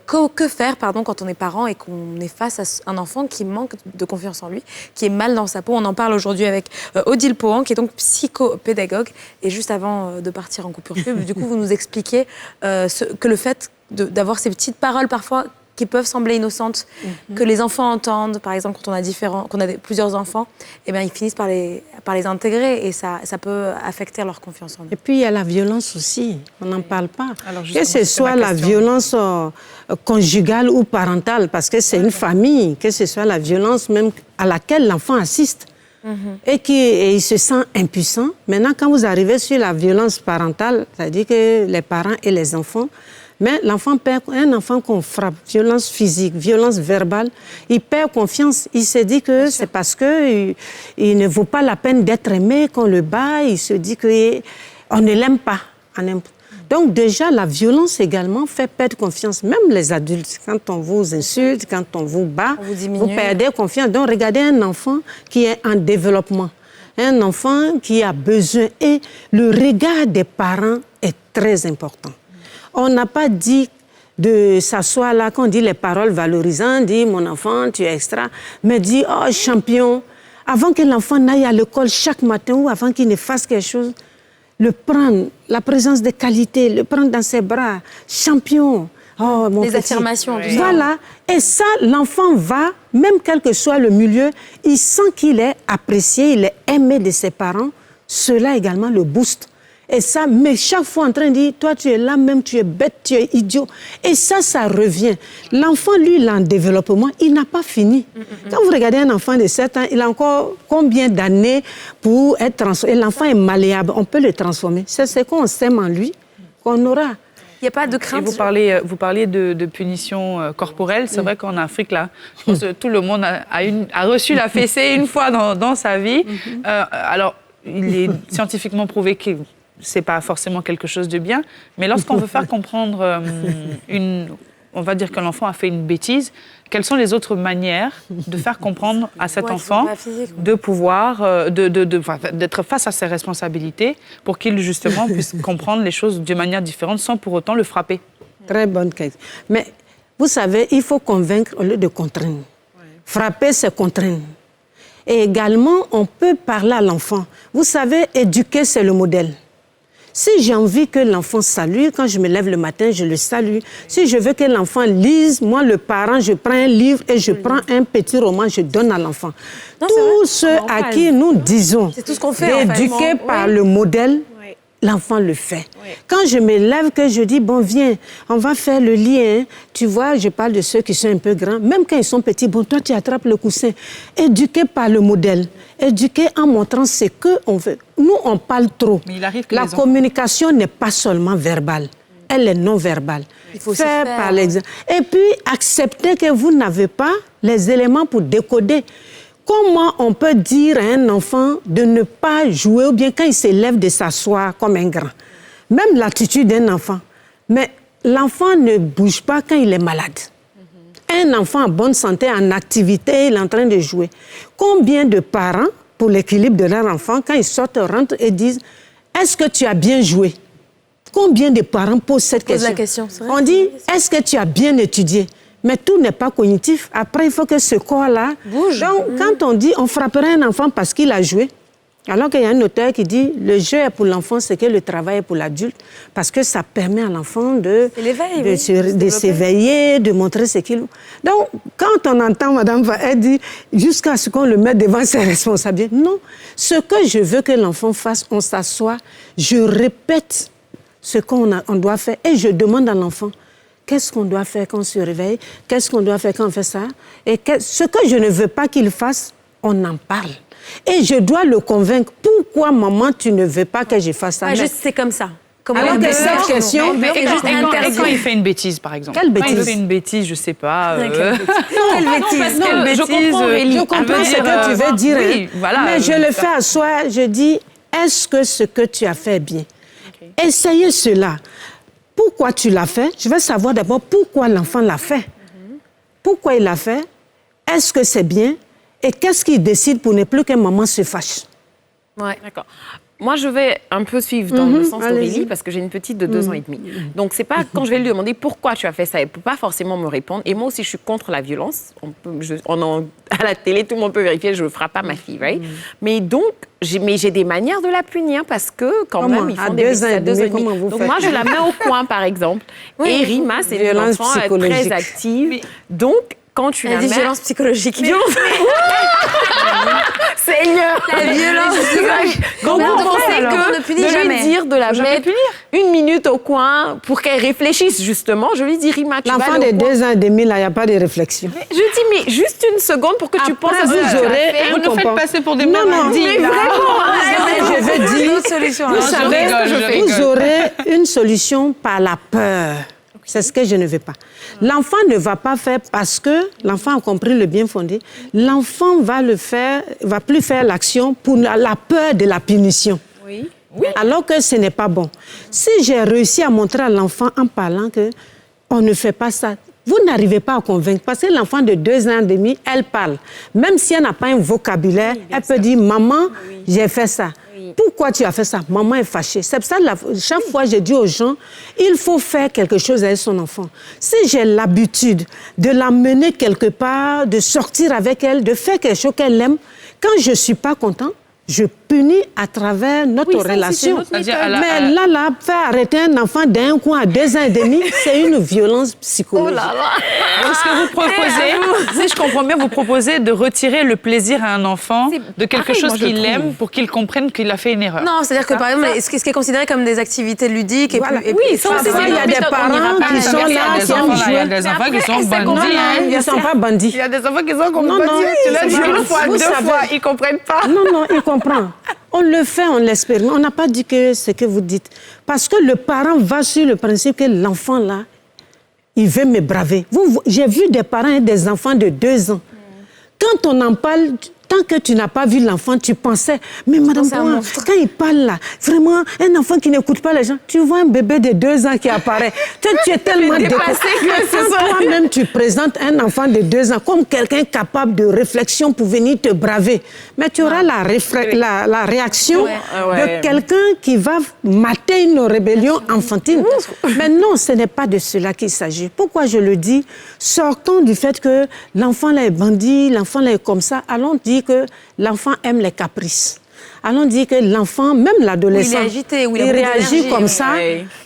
Que faire quand on est parent et qu'on est face à un enfant qui manque de confiance en lui, qui est mal dans sa peau. On en parle aujourd'hui avec Odile Pohan, qui est donc psychopédagogue. Et juste avant de partir en coupure pub, du coup, vous nous expliquez que le fait d'avoir ces petites paroles parfois qui peuvent sembler innocentes, que les enfants entendent, par exemple quand on a plusieurs enfants, eh bien, ils finissent par les intégrer et ça peut affecter leur confiance en eux. Et puis il y a la violence aussi, on n'en parle pas. Alors, que ce soit la violence conjugale ou parentale, parce que c'est une famille, que ce soit la violence même à laquelle l'enfant assiste. Et il se sent impuissant. Maintenant, quand vous arrivez sur la violence parentale, c'est-à-dire que les parents et les enfants, mais l'enfant perd, un enfant qu'on frappe, violence physique, violence verbale, il perd confiance. Il se dit que c'est parce qu'il ne vaut pas la peine d'être aimé qu'on le bat. Il se dit qu'on ne l'aime pas. Donc déjà, la violence également fait perdre confiance. Même les adultes, quand on vous insulte, quand on vous bat, vous perdez confiance. Donc regardez un enfant qui est en développement, un enfant qui a besoin. Et le regard des parents est très important. On n'a pas dit de s'asseoir là, quand on dit les paroles valorisantes, dit mon enfant, tu es extra, mais dit oh champion, avant que l'enfant n'aille à l'école chaque matin ou avant qu'il ne fasse quelque chose, le prendre, la présence de qualité, le prendre dans ses bras, champion. Oh, mon les affirmations. Oui. Voilà. Et ça, l'enfant va, même quel que soit le milieu, il sent qu'il est apprécié, il est aimé de ses parents. Cela également le booste. Et ça, mais chaque fois en train de dire, toi tu es là même, tu es bête, tu es idiot. Et ça revient. L'enfant, lui, il est en développement, il n'a pas fini. Quand vous regardez un enfant de 7 ans, il a encore combien d'années pour être transformé. Et l'enfant est malléable, on peut le transformer. C'est ce qu'on sème en lui qu'on aura. Il n'y a pas de crainte. Et vous parliez de punition corporelle. C'est vrai qu'en Afrique, là, je pense que tout le monde a reçu la fessée une fois dans sa vie. Alors, il est scientifiquement prouvé que c'est pas forcément quelque chose de bien, mais lorsqu'on veut faire comprendre on va dire que l'enfant a fait une bêtise, quelles sont les autres manières de faire comprendre à cet enfant de pouvoir, d'être face à ses responsabilités pour qu'il justement puisse comprendre les choses de manière différente sans pour autant le frapper? Très bonne question. Mais vous savez, il faut convaincre au lieu de contraindre. Frapper, c'est contraindre. Et également, on peut parler à l'enfant. Vous savez, éduquer, c'est le modèle. Si j'ai envie que l'enfant salue, quand je me lève le matin, je le salue. Si je veux que l'enfant lise, moi, le parent, je prends un livre et je prends un petit roman, je donne à l'enfant. Tous ceux à qui nous disons d'éduquer par le modèle, l'enfant le fait. Oui. Quand je me lève, que je dis, bon, viens, on va faire le lien. Tu vois, je parle de ceux qui sont un peu grands. Même quand ils sont petits, bon, toi, tu attrapes le coussin. Éduquer par le modèle. Éduquer en montrant ce qu'on veut. Nous, on parle trop. Mais il arrive que la communication n'est pas seulement verbale. Elle est non verbale. Il faut faire par l'exemple. Et puis, accepter que vous n'avez pas les éléments pour décoder. Comment on peut dire à un enfant de ne pas jouer ou bien quand il se lève de s'asseoir comme un grand? Même l'attitude d'un enfant. Mais l'enfant ne bouge pas quand il est malade. Un enfant en bonne santé, en activité, il est en train de jouer. Combien de parents, pour l'équilibre de leur enfant, quand ils sortent, rentrent et disent « Est-ce que tu as bien joué ?» Combien de parents posent cette question? On dit « Est-ce que tu as bien étudié ?» Mais tout n'est pas cognitif. Après, il faut que ce corps-là bouge. Donc, quand on dit on frapperait un enfant parce qu'il a joué, alors qu'il y a un auteur qui dit le jeu est pour l'enfant, c'est que le travail est pour l'adulte, parce que ça permet à l'enfant de s'éveiller, de montrer ce qu'il... Donc, quand on entend Madame elle dit jusqu'à ce qu'on le mette devant ses responsabilités, non. Ce que je veux que l'enfant fasse, on s'assoit, je répète ce qu'on doit faire et je demande à l'enfant qu'est-ce qu'on doit faire quand on se réveille? Qu'est-ce qu'on doit faire quand on fait ça? Et ce que je ne veux pas qu'il fasse, on en parle. Et je dois le convaincre. Pourquoi, maman, tu ne veux pas que je fasse ça? Juste, c'est comme ça. Alors que cette question... Et quand il fait une bêtise, par exemple? Quelle bêtise? Quand il fait une bêtise, je ne sais pas... Quelle bêtise? Je comprends ce que tu veux dire. Oui, voilà. Mais je le fais à soi. Je dis, est-ce que ce que tu as fait est bien? Essayez cela. Pourquoi tu l'as fait? Je veux savoir d'abord pourquoi l'enfant l'a fait. Pourquoi il l'a fait? Est-ce que c'est bien? Et qu'est-ce qu'il décide pour ne plus que maman se fâche? Ouais, d'accord. Moi, je vais un peu suivre dans le sens d'Aurélie parce que j'ai une petite de 2 ans et demi. Donc, c'est pas quand je vais lui demander pourquoi tu as fait ça, elle peut pas forcément me répondre. Et moi aussi, je suis contre la violence. À la télé, tout le monde peut vérifier, je ne frappe pas ma fille, right? Mais donc, j'ai des manières de la punir parce que quand même, ils font des bêtises à 2 ans et demi. Donc, moi, je la mets au coin, par exemple. Et Rima, c'est une enfant très active. Donc, quand tu la mets... violence psychologique. Seigneur, la violence psychologique. Donc, vous pensez que de lui dire de la mettre 1 minute au coin pour qu'elle réfléchisse, justement, je lui dis, Rima, tu vas l'enfant de 2 ans et demi, là, il n'y a pas de réflexion. Je dis, mais juste 1 seconde pour que tu penses à ce que tu as fait. Vous nous faites passer pour des Non, mais vraiment. Je veux dire, vous savez, vous aurez une solution par la peur. C'est ce que je ne veux pas. L'enfant ne va pas faire parce que l'enfant a compris le bien fondé. L'enfant va plus faire l'action pour la peur de la punition. Oui. Alors que ce n'est pas bon. Si j'ai réussi à montrer à l'enfant en parlant qu'on ne fait pas ça, vous n'arrivez pas à convaincre. Parce que l'enfant de 2 ans et demi, elle parle. Même si elle n'a pas un vocabulaire, elle peut dire « Maman, j'ai fait ça ». Pourquoi tu as fait ça? Maman est fâchée. C'est pour ça, chaque fois, je dis aux gens, il faut faire quelque chose avec son enfant. Si j'ai l'habitude de l'amener quelque part, de sortir avec elle, de faire quelque chose qu'elle aime, quand je ne suis pas content, je punis à travers notre relation. Mais là, faire arrêter un enfant d'un coin à 2 ans et demi, c'est une violence psychologique. Donc, ce que vous proposez, si je comprends bien, vous proposez de retirer le plaisir à un enfant de quelque chose qu'il aime pour qu'il comprenne qu'il a fait une erreur. Non, c'est-à-dire que par exemple, ce qui est considéré comme des activités ludiques... Oui, ça aussi, il y a des parents qui sont là, qui aiment jouer. Il y a des enfants qui sont bandits. Ils ne sont pas bandits. Il y a des enfants qui sont comme bandits. Tu l'as dit une fois, 2 fois, ils ne comprennent pas. Non, ils comprennent. On le fait, on l'expérimente. On n'a pas dit que ce que vous dites. Parce que le parent va sur le principe que l'enfant, là, il veut me braver. J'ai vu des parents et des enfants de 2 ans. Quand on en parle, tant que tu n'as pas vu l'enfant, tu pensais, mais madame, quand il parle là, vraiment, un enfant qui n'écoute pas les gens, tu vois un bébé de 2 ans qui apparaît. Tu es tellement dépassé que toi-même, tu présentes un enfant de 2 ans comme quelqu'un capable de réflexion pour venir te braver. Mais tu auras la réaction de quelqu'un qui va mater une rébellion enfantine. Mais non, ce n'est pas de cela qu'il s'agit. Pourquoi je le dis? Sortons du fait que l'enfant là est bandit, l'enfant là est comme ça. Allons dire que l'enfant aime les caprices. Allons dire que l'enfant, même l'adolescent, il réagit comme ça.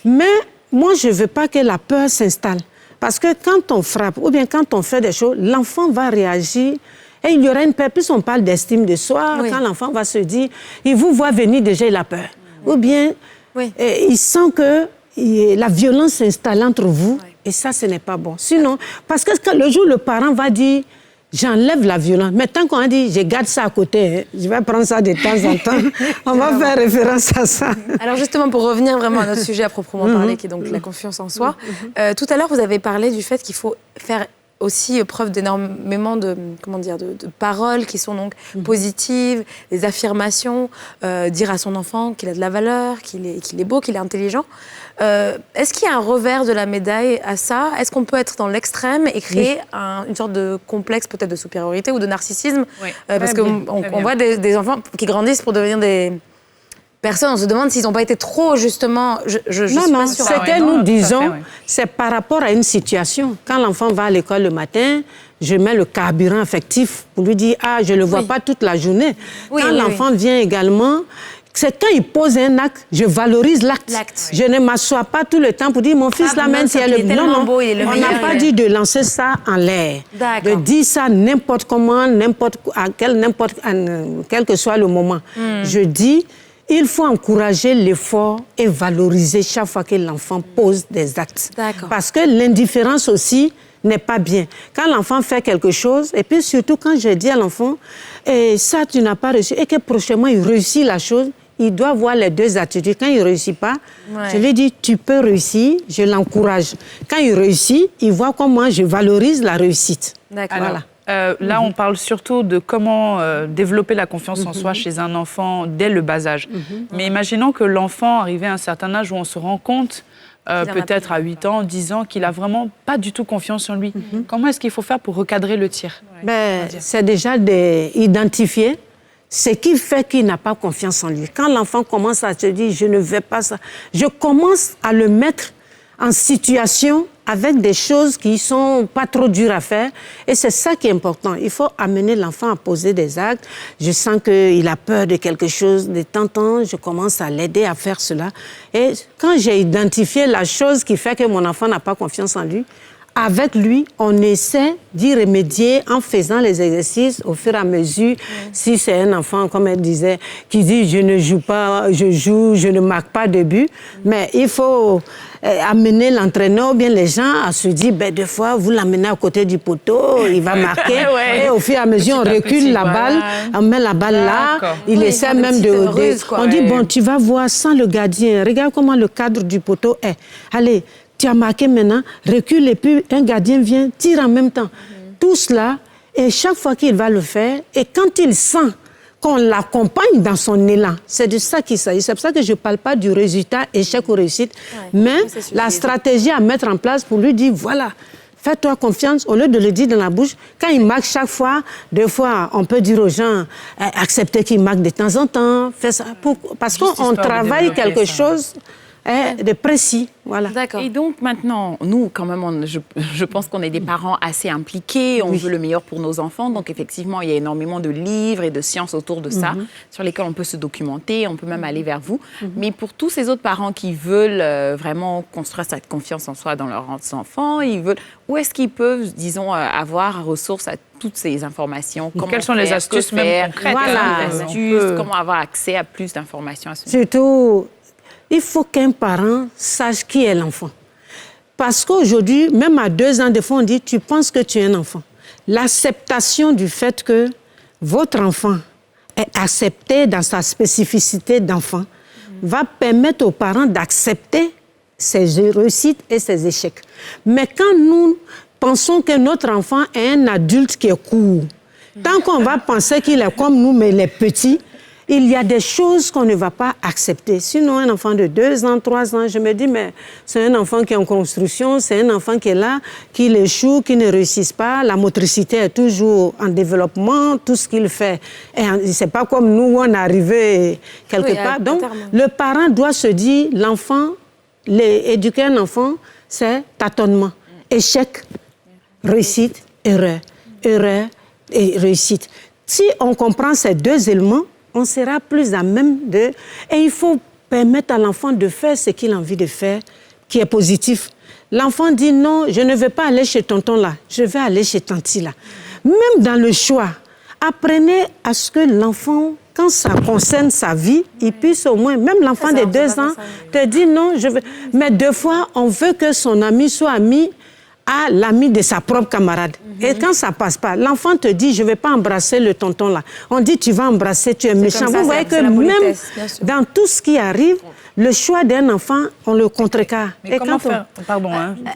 Mais moi, je ne veux pas que la peur s'installe. Parce que quand on frappe ou bien quand on fait des choses, l'enfant va réagir et il y aura une peur. Plus on parle d'estime de soi, quand l'enfant va se dire, il vous voit venir, déjà il a peur. Ou bien il sent que la violence s'installe entre vous et ça, ce n'est pas bon. Sinon, parce que le jour où le parent va dire, j'enlève la violence. Mais tant qu'on a dit, je garde ça à côté, je vais prendre ça de temps en temps, on va faire référence à ça. Alors justement, pour revenir vraiment à notre sujet à proprement parler, qui est donc la confiance en soi, tout à l'heure, vous avez parlé du fait qu'il faut faire aussi preuve d'énormément de paroles qui sont donc positives, des affirmations, dire à son enfant qu'il a de la valeur, qu'il est beau, qu'il est intelligent. Est-ce qu'il y a un revers de la médaille à ça? Est-ce qu'on peut être dans l'extrême et créer une sorte de complexe peut-être de supériorité ou de narcissisme? Parce qu'on voit des enfants qui grandissent pour devenir des personnes, on se demande s'ils n'ont pas été trop, justement... Non, ce que nous disons, c'est par rapport à une situation. Quand l'enfant va à l'école le matin, je mets le carburant affectif pour lui dire « Ah, je ne le vois pas toute la journée ». Quand l'enfant vient également... C'est quand il pose un acte, je valorise l'acte. Je ne m'assois pas tout le temps pour dire, mon fils, là, même si elle est non, beau, il est le meilleur. On n'a pas dit de lancer ça en l'air. De dire ça n'importe comment, quel que soit le moment. Je dis, il faut encourager l'effort et valoriser chaque fois que l'enfant pose des actes. Parce que l'indifférence aussi n'est pas bien. Quand l'enfant fait quelque chose, et puis surtout quand je dis à l'enfant, ça tu n'as pas réussi, et que prochainement il réussit la chose, il doit voir les 2 attitudes. Quand il ne réussit pas, je lui dis, tu peux réussir, je l'encourage. Quand il réussit, il voit comment je valorise la réussite. Voilà. Là, on parle surtout de comment développer la confiance en soi chez un enfant dès le bas âge. Mais imaginons que l'enfant arrive à un certain âge où on se rend compte, peut-être à 8 ans, 10 ans, qu'il n'a vraiment pas du tout confiance en lui. Comment est-ce qu'il faut faire pour recadrer le tir? C'est déjà d'identifier ce qui fait qu'il n'a pas confiance en lui. Quand l'enfant commence à se dire « je ne veux pas ça », je commence à le mettre en situation avec des choses qui ne sont pas trop dures à faire. Et c'est ça qui est important. Il faut amener l'enfant à poser des actes. Je sens qu'il a peur de quelque chose. De temps en temps, je commence à l'aider à faire cela. Et quand j'ai identifié la chose qui fait que mon enfant n'a pas confiance en lui, avec lui, on essaie d'y remédier en faisant les exercices au fur et à mesure. Si c'est un enfant, comme elle disait, qui dit « je ne joue pas, je joue, je ne marque pas de but », mais il faut amener l'entraîneur ou bien les gens à se dire des fois, vous l'amenez à côté du poteau, il va marquer. Et au fur et à mesure, on recule la balle, on met la balle là. Il essaie même on dit « bon, tu vas voir sans le gardien, regarde comment le cadre du poteau est. Allez, tu as marqué maintenant, recule et puis un gardien vient, tire en même temps. » Tout cela, et chaque fois qu'il va le faire, et quand il sent qu'on l'accompagne dans son élan, c'est de ça qu'il s'agit. C'est pour ça que je ne parle pas du résultat, échec ou réussite, mais la stratégie à mettre en place pour lui dire, voilà, Fais-toi confiance, au lieu de le dire dans la bouche. Quand il marque chaque fois, 2 fois, on peut dire aux gens, acceptez qu'il marque de temps en temps. Fais ça parce qu'on travaille quelque chose de précis. Voilà. D'accord. Et donc maintenant, nous, quand même, je pense qu'on est des parents assez impliqués, on veut le meilleur pour nos enfants. Donc effectivement, il y a énormément de livres et de sciences autour de ça, sur lesquels on peut se documenter, on peut même aller vers vous. Mais pour tous ces autres parents qui veulent vraiment construire cette confiance en soi dans leurs enfants, où est-ce qu'ils peuvent, disons, avoir ressource à toutes ces informations? Quelles sont les astuces même concrètes? Comment avoir accès à plus d'informations à ce niveau? Surtout, il faut qu'un parent sache qui est l'enfant. Parce qu'aujourd'hui, même à 2 ans, des fois, on dit, tu penses que tu es un enfant. L'acceptation du fait que votre enfant est accepté dans sa spécificité d'enfant va permettre aux parents d'accepter ses réussites et ses échecs. Mais quand nous pensons que notre enfant est un adulte qui est court, tant qu'on va penser qu'il est comme nous, mais il est petit, il y a des choses qu'on ne va pas accepter. Sinon, un enfant de 2 ans, 3 ans, je me dis, mais c'est un enfant qui est en construction, c'est un enfant qui est là, qui échoue, qui ne réussit pas. La motricité est toujours en développement, tout ce qu'il fait. C'est pas comme nous, où on est arrivé quelque part. Donc, le parent doit se dire, l'enfant, éduquer un enfant, c'est tâtonnement. Échec, réussite, erreur. Erreur et réussite. Si on comprend ces 2 éléments, on sera plus à même de... Et il faut permettre à l'enfant de faire ce qu'il a envie de faire, qui est positif. L'enfant dit non, je ne vais pas aller chez tonton là, je vais aller chez tanti là. Même dans le choix, apprenez à ce que l'enfant, quand ça concerne sa vie, il puisse au moins, même l'enfant de 2 ans, te dit non, je veux... Mais 2 fois, on veut que son ami soit ami à l'ami de sa propre camarade. Et quand ça passe pas, l'enfant te dit, je ne vais pas embrasser le tonton là. On dit, tu vas embrasser, tu es méchant. Vous voyez que même dans tout ce qui arrive, le choix d'un enfant, on le contrecarre. Mais comment faire? Pardon.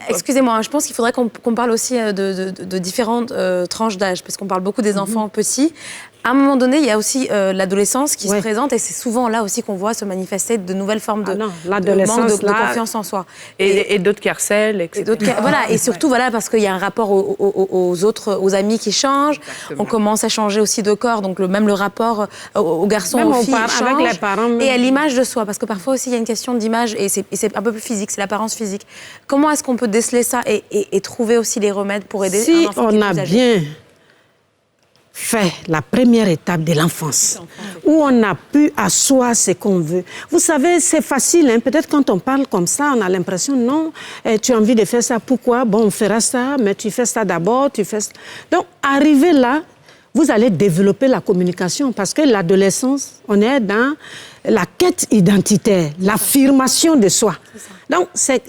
Excusez-moi, je pense qu'il faudrait qu'on parle aussi de différentes tranches d'âge, parce qu'on parle beaucoup des enfants petits. À un moment donné, il y a aussi l'adolescence qui se présente, et c'est souvent là aussi qu'on voit se manifester de nouvelles formes de manque de confiance en soi. Et d'autres qui harcèlent, etc. Voilà, et surtout parce qu'il y a un rapport aux amis qui change. Exactement. On commence à changer aussi de corps, donc même le rapport aux garçons, aux filles change. Avec les parents, et à l'image de soi, parce que parfois aussi il y a une question d'image, et c'est un peu plus physique, c'est l'apparence physique. Comment est-ce qu'on peut déceler ça et trouver aussi les remèdes pour aider un enfant qui est plus âgé? Fait la première étape de l'enfance, où on a pu asseoir ce qu'on veut. Vous savez, c'est facile, hein? Peut-être quand on parle comme ça, on a l'impression, non, tu as envie de faire ça, pourquoi? Bon, on fera ça, mais tu fais ça d'abord, tu fais ça. Donc, arrivé là, vous allez développer la communication, parce que l'adolescence, on est dans la quête identitaire, l'affirmation de soi. Donc,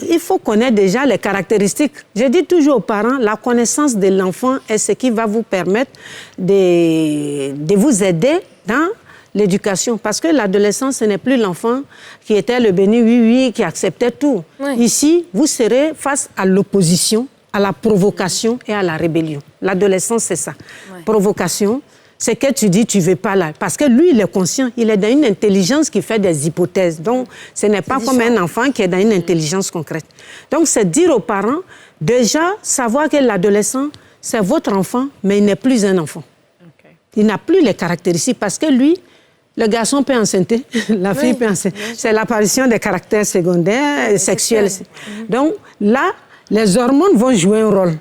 il faut connaître déjà les caractéristiques. Je dis toujours aux parents, la connaissance de l'enfant est ce qui va vous permettre de vous aider dans l'éducation. Parce que l'adolescence, ce n'est plus l'enfant qui était le béni oui, qui acceptait tout. Oui. Ici, vous serez face à l'opposition, à la provocation et à la rébellion. L'adolescence, c'est ça. Oui. Provocation, c'est que tu dis, tu ne veux pas là. Parce que lui, il est conscient. Il est dans une intelligence qui fait des hypothèses. Donc, ce n'est pas comme un enfant qui est dans une intelligence concrète. Donc, c'est dire aux parents, déjà, savoir que l'adolescent, c'est votre enfant, mais il n'est plus un enfant. Okay. Il n'a plus les caractéristiques. Parce que lui, le garçon peut enceinter, la fille peut enceinter. C'est l'apparition des caractères secondaires, sexuels. Donc, là, les hormones vont jouer un rôle.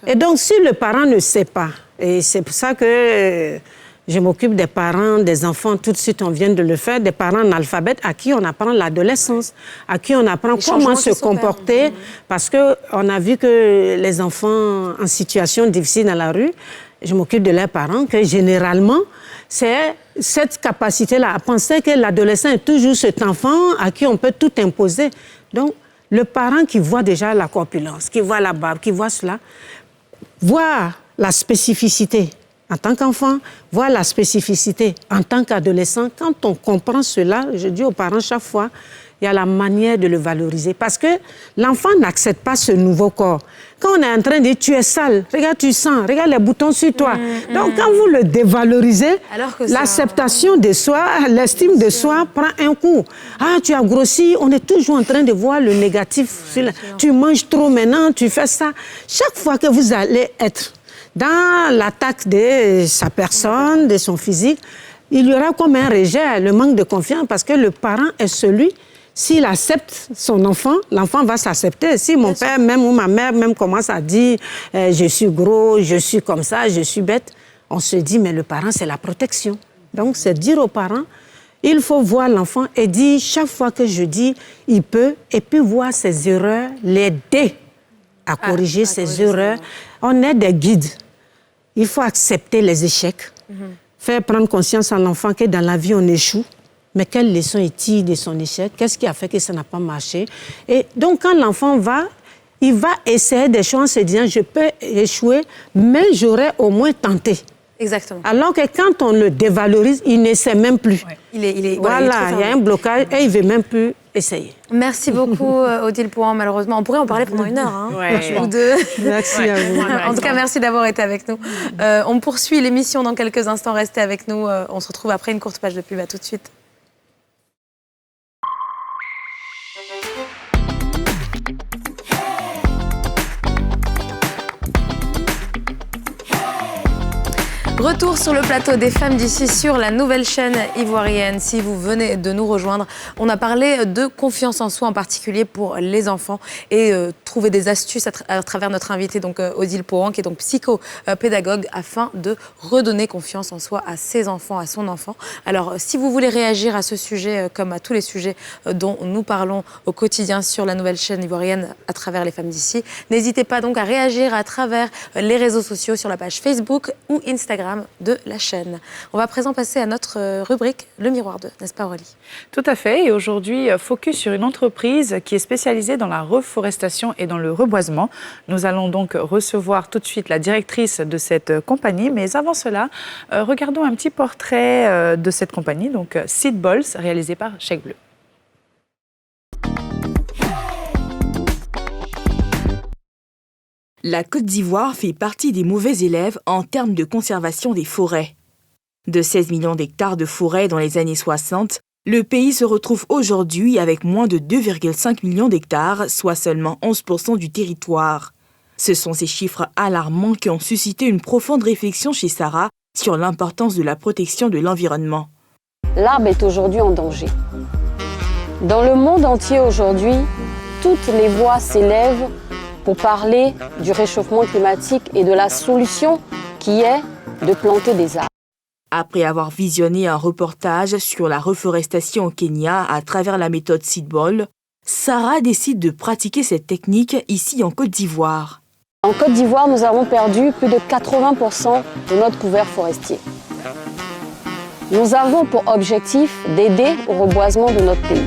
Et donc, si le parent ne sait pas, et c'est pour ça que je m'occupe des parents, des enfants, tout de suite on vient de le faire, des parents analphabètes à qui on apprend l'adolescence, à qui on apprend comment se comporter, parce qu'on a vu que les enfants en situation difficile dans la rue, je m'occupe de leurs parents, que généralement, c'est cette capacité-là à penser que l'adolescent est toujours cet enfant à qui on peut tout imposer. Donc, le parent qui voit déjà la corpulence, qui voit la barbe, qui voit cela, voit la spécificité en tant qu'enfant, voit la spécificité en tant qu'adolescent. Quand on comprend cela, je dis aux parents chaque fois, il y a la manière de le valoriser. Parce que l'enfant n'accepte pas ce nouveau corps. Quand on est en train de dire, tu es sale, regarde, tu sens, regarde les boutons sur toi. Donc, quand vous le dévalorisez, l'acceptation de soi, l'estime de soi prend un coup. Ah, tu as grossi, on est toujours en train de voir le négatif. Tu manges trop maintenant, tu fais ça. Chaque fois que vous allez être dans l'attaque de sa personne, de son physique, il y aura comme un rejet, le manque de confiance, parce que le parent est celui. S'il accepte son enfant, l'enfant va s'accepter. Si mon père même ou ma mère même commence à dire je suis gros, je suis comme ça, je suis bête, on se dit mais le parent c'est la protection. Donc c'est dire aux parents, il faut voir l'enfant et dire chaque fois que je dis il peut, et puis voir ses erreurs, l'aider à corriger ses erreurs. On est des guides. Il faut accepter les échecs, faire prendre conscience à l'enfant que dans la vie on échoue. Mais quelle leçon il tire de son échec? Qu'est-ce qui a fait que ça n'a pas marché? Et donc, quand l'enfant il va essayer des choses en se disant, je peux échouer, mais j'aurais au moins tenté. Exactement. Alors que quand on le dévalorise, il n'essaie même plus. Ouais. Voilà, il y a un blocage et il ne veut même plus essayer. Merci beaucoup, Odile Pouhan. Malheureusement, on pourrait en parler pendant 1 heure. Hein, ou 2. Merci à vous. En tout cas, merci d'avoir été avec nous. On poursuit l'émission dans quelques instants. Restez avec nous. On se retrouve après une courte page de pub. À tout de suite. Retour sur le plateau des femmes d'ici sur la nouvelle chaîne ivoirienne. Si vous venez de nous rejoindre, on a parlé de confiance en soi, en particulier pour les enfants, et trouver des astuces à travers notre invitée, donc Odile Pouhan, qui est donc psychopédagogue, afin de redonner confiance en soi à ses enfants, à son enfant. Alors, si vous voulez réagir à ce sujet, comme à tous les sujets dont nous parlons au quotidien sur la nouvelle chaîne ivoirienne à travers les femmes d'ici, n'hésitez pas donc à réagir à travers les réseaux sociaux sur la page Facebook ou Instagram de la chaîne. On va à présent passer à notre rubrique Le Miroir 2, n'est-ce pas Aurélie? Tout à fait, et aujourd'hui, focus sur une entreprise qui est spécialisée dans la reforestation et dans le reboisement. Nous allons donc recevoir tout de suite la directrice de cette compagnie, mais avant cela, regardons un petit portrait de cette compagnie, donc Seed Balls, réalisé par Chèque Bleu. La Côte d'Ivoire fait partie des mauvais élèves en termes de conservation des forêts. De 16 millions d'hectares de forêts dans les années 60, le pays se retrouve aujourd'hui avec moins de 2,5 millions d'hectares, soit seulement 11% du territoire. Ce sont ces chiffres alarmants qui ont suscité une profonde réflexion chez Sarah sur l'importance de la protection de l'environnement. L'arbre est aujourd'hui en danger. Dans le monde entier aujourd'hui, toutes les voix s'élèvent pour parler du réchauffement climatique et de la solution qui est de planter des arbres. Après avoir visionné un reportage sur la reforestation au Kenya à travers la méthode Seed Ball, Sarah décide de pratiquer cette technique ici en Côte d'Ivoire. En Côte d'Ivoire, nous avons perdu plus de 80% de notre couvert forestier. Nous avons pour objectif d'aider au reboisement de notre pays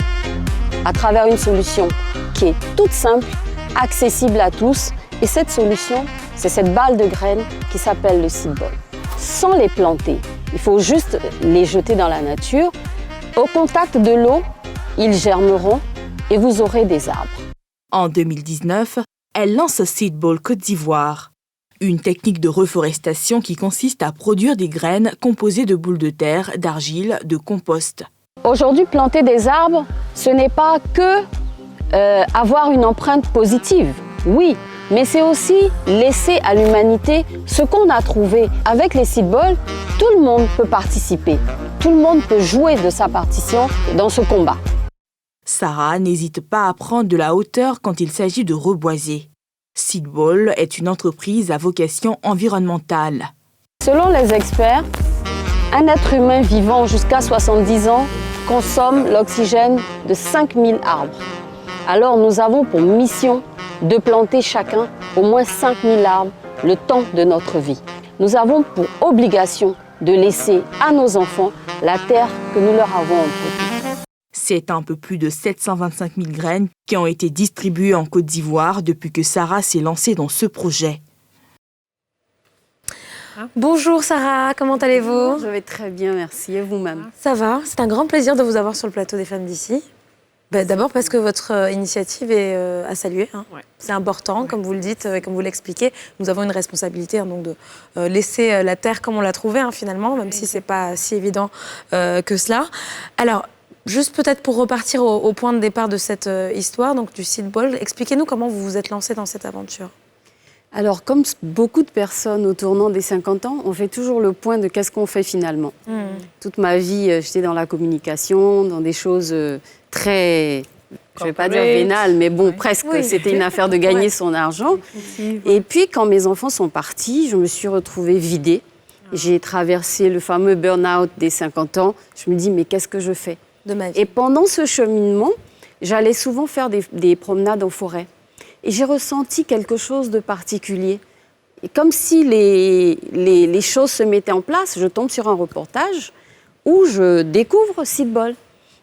à travers une solution qui est toute simple, accessible à tous, et cette solution, c'est cette balle de graines qui s'appelle le Seed Ball. Sans les planter, il faut juste les jeter dans la nature. Au contact de l'eau, ils germeront et vous aurez des arbres. En 2019, elle lance Seed Ball Côte d'Ivoire, une technique de reforestation qui consiste à produire des graines composées de boules de terre, d'argile, de compost. Aujourd'hui, planter des arbres, ce n'est pas que avoir une empreinte positive, oui, mais c'est aussi laisser à l'humanité ce qu'on a trouvé. Avec les Seed Balls, tout le monde peut participer, tout le monde peut jouer de sa partition dans ce combat. Sarah n'hésite pas à prendre de la hauteur quand il s'agit de reboiser. Seed Ball est une entreprise à vocation environnementale. Selon les experts, un être humain vivant jusqu'à 70 ans consomme l'oxygène de 5000 arbres. Alors nous avons pour mission de planter chacun au moins 5000 arbres le temps de notre vie. Nous avons pour obligation de laisser à nos enfants la terre que nous leur avons empruntée. C'est un peu plus de 725 000 graines qui ont été distribuées en Côte d'Ivoire depuis que Sarah s'est lancée dans ce projet. Bonjour Sarah, comment allez-vous? Je vais très bien, merci. Et vous-même? Ça va, c'est un grand plaisir de vous avoir sur le plateau des femmes d'ici. D'abord parce que votre initiative est à saluer. C'est important, comme vous le dites, comme vous l'expliquez. Nous avons une responsabilité donc de laisser la terre comme on l'a trouvée, finalement, même si ce n'est pas si évident que cela. Alors, juste peut-être pour repartir au point de départ de cette histoire, donc du seed ball, expliquez-nous comment vous vous êtes lancé dans cette aventure. Alors, comme beaucoup de personnes au tournant des 50 ans, on fait toujours le point de qu'est-ce qu'on fait finalement. Toute ma vie, j'étais dans la communication, dans des choses très, je ne vais pas dire vénales, mais bon, presque. C'était une affaire de gagner son argent. Et puis, quand mes enfants sont partis, je me suis retrouvée vidée. J'ai traversé le fameux burn-out des 50 ans. Je me dis, mais qu'est-ce que je fais de ma vie? Et pendant ce cheminement, j'allais souvent faire des promenades en forêt. Et j'ai ressenti quelque chose de particulier. Et comme si les choses se mettaient en place, je tombe sur un reportage où je découvre seed ball.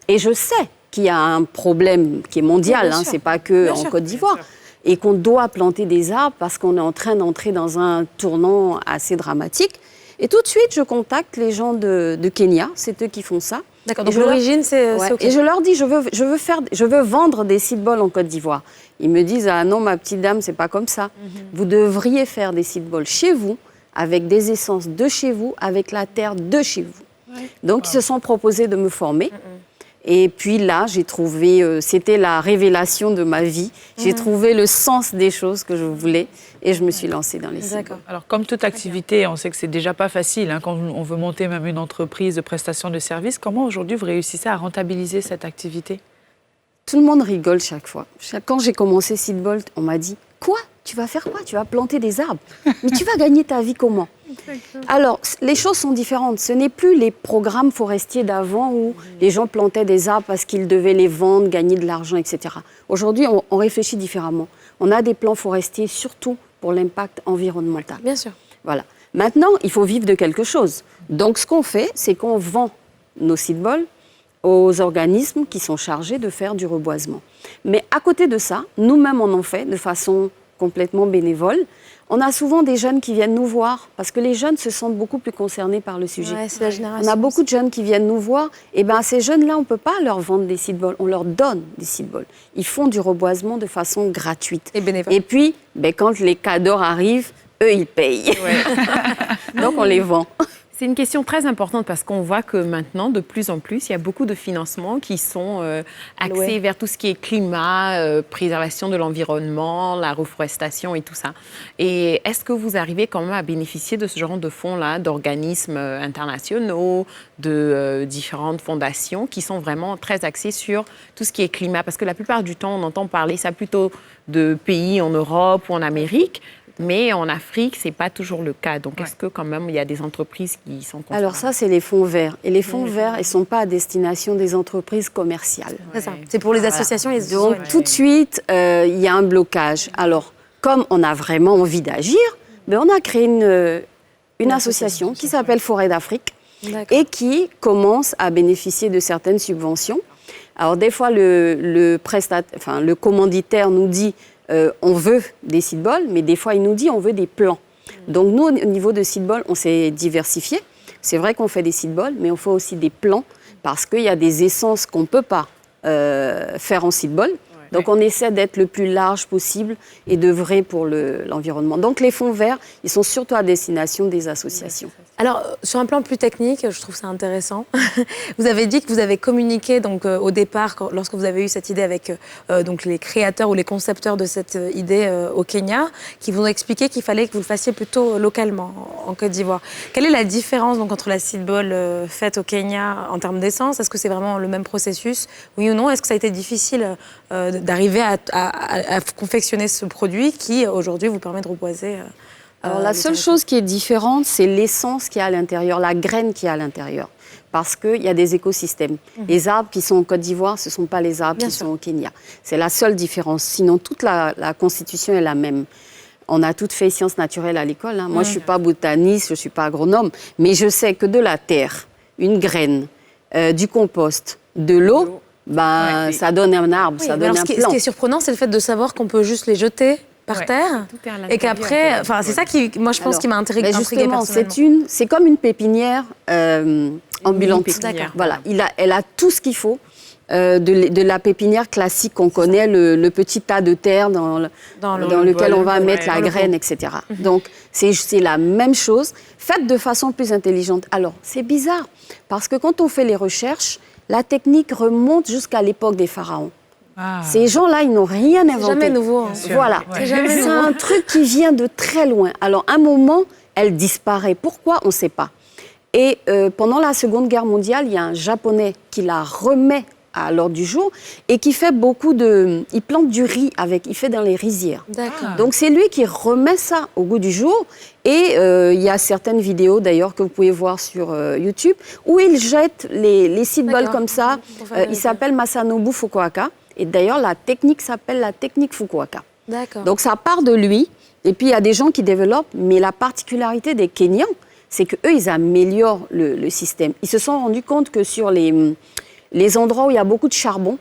Et je sais qu'il y a un problème qui est mondial, ce n'est pas qu'en Côte d'Ivoire, et qu'on doit planter des arbres parce qu'on est en train d'entrer dans un tournant assez dramatique. Et tout de suite, je contacte les gens de Kenya, c'est eux qui font ça. D'accord, donc l'origine, c'est OK. Et je leur dis, je veux vendre des seed balls en Côte d'Ivoire. Ils me disent, ah non, ma petite dame, c'est pas comme ça. Vous devriez faire des seed balls chez vous, avec des essences de chez vous, avec la terre de chez vous. Donc, ils se sont proposés de me former. Et puis là, j'ai trouvé, c'était la révélation de ma vie. J'ai trouvé le sens des choses que je voulais et je me suis lancée dans les seed balls. Alors, comme toute activité, on sait que c'est déjà pas facile quand on veut monter même une entreprise de prestation de services. Comment aujourd'hui vous réussissez à rentabiliser cette activité? Tout le monde rigole chaque fois. Quand j'ai commencé seed ball, on m'a dit « Quoi? Tu vas faire quoi? Tu vas planter des arbres. Mais tu vas gagner ta vie comment ?» Alors, les choses sont différentes. Ce n'est plus les programmes forestiers d'avant où les gens plantaient des arbres parce qu'ils devaient les vendre, gagner de l'argent, etc. Aujourd'hui, on réfléchit différemment. On a des plans forestiers surtout pour l'impact environnemental. Bien sûr. Voilà. Maintenant, il faut vivre de quelque chose. Donc, ce qu'on fait, c'est qu'on vend nos seed balls aux organismes qui sont chargés de faire du reboisement. Mais à côté de ça, nous-mêmes, on en fait de façon complètement bénévole. On a souvent des jeunes qui viennent nous voir parce que les jeunes se sentent beaucoup plus concernés par le sujet. Ouais, c'est la génération. On a beaucoup de jeunes qui viennent nous voir. Et bien, ces jeunes-là, on ne peut pas leur vendre des seed balls. On leur donne des seed balls. Ils font du reboisement de façon gratuite. Et bénévole. Et puis, quand les cadeaux arrivent, eux, ils payent. Donc, on les vend. C'est une question très importante parce qu'on voit que maintenant, de plus en plus, il y a beaucoup de financements qui sont axés vers tout ce qui est climat, préservation de l'environnement, la reforestation et tout ça. Et est-ce que vous arrivez quand même à bénéficier de ce genre de fonds-là, d'organismes internationaux, de différentes fondations qui sont vraiment très axées sur tout ce qui est climat? Parce que la plupart du temps, on entend parler ça plutôt de pays en Europe ou en Amérique. Mais en Afrique, ce n'est pas toujours le cas. Donc, est-ce que quand même, il y a des entreprises qui sont concernées? Alors ça, c'est les fonds verts. Et les fonds verts, ils ne sont pas à destination des entreprises commerciales. C'est ça. C'est pour les associations. Les Donc, tout de suite, il y a un blocage. Alors, comme on a vraiment envie d'agir, on a créé une association qui s'appelle Forêt d'Afrique et qui commence à bénéficier de certaines subventions. Alors, des fois, le commanditaire nous dit on veut des seed balls, mais des fois, il nous dit on veut des plants. Donc, nous, au niveau de seed balls, on s'est diversifié. C'est vrai qu'on fait des seed balls, mais on fait aussi des plants parce qu'il y a des essences qu'on ne peut pas faire en seed ball. Donc, on essaie d'être le plus large possible et d'œuvrer pour l'environnement. Donc, les fonds verts, ils sont surtout à destination des associations. Alors, sur un plan plus technique, je trouve ça intéressant. Vous avez dit que vous avez communiqué donc, au départ, lorsque vous avez eu cette idée avec donc, les créateurs ou les concepteurs de cette idée au Kenya, qui vous ont expliqué qu'il fallait que vous le fassiez plutôt localement, en Côte d'Ivoire. Quelle est la différence donc, entre la seed ball faite au Kenya en termes d'essence? Est-ce que c'est vraiment le même processus, oui ou non? Est-ce que ça a été difficile d'arriver à confectionner ce produit qui, aujourd'hui, vous permet de reboiser Alors, la seule chose qui est différente, c'est l'essence qui est à l'intérieur, la graine qui est à l'intérieur. Parce qu'il y a des écosystèmes. Les arbres qui sont en Côte d'Ivoire, ce ne sont pas les arbres qui sont au Kenya. C'est la seule différence. Sinon, toute la constitution est la même. On a toutes fait sciences naturelles à l'école. Moi, je ne suis pas botaniste, je ne suis pas agronome. Mais je sais que de la terre, une graine, du compost, de l'eau, ça donne un arbre, ça donne un plant. Ce qui est surprenant, c'est le fait de savoir qu'on peut juste les jeter par terre et qu'après, c'est ça qui, moi je pense, qui m'a intriguée personnellement. C'est comme une pépinière ambulante. D'accord. Voilà, elle a tout ce qu'il faut de la pépinière classique qu'on connaît, le petit tas de terre dans lequel on va mettre la graine, etc. Donc, c'est la même chose, faite de façon plus intelligente. Alors, c'est bizarre, parce que quand on fait les recherches, la technique remonte jusqu'à l'époque des pharaons. Ces gens-là, ils n'ont rien inventé. C'est jamais nouveau. Voilà. C'est un truc qui vient de très loin. Alors, à un moment, elle disparaît. Pourquoi? On ne sait pas. Et pendant la Seconde Guerre mondiale, il y a un Japonais qui la remet à l'ordre du jour et qui fait il plante du riz il fait dans les rizières. Donc, c'est lui qui remet ça au goût du jour. Et il y a certaines vidéos, d'ailleurs, que vous pouvez voir sur YouTube, où il jette les seed balls comme ça. Il s'appelle Masanobu Fukuoka. Et d'ailleurs, la technique s'appelle la technique Fukuoka. Donc, ça part de lui. Et puis, il y a des gens qui développent. Mais la particularité des Kenyans, c'est qu'eux, ils améliorent le système. Ils se sont rendus compte que sur les endroits où il y a beaucoup de charbon,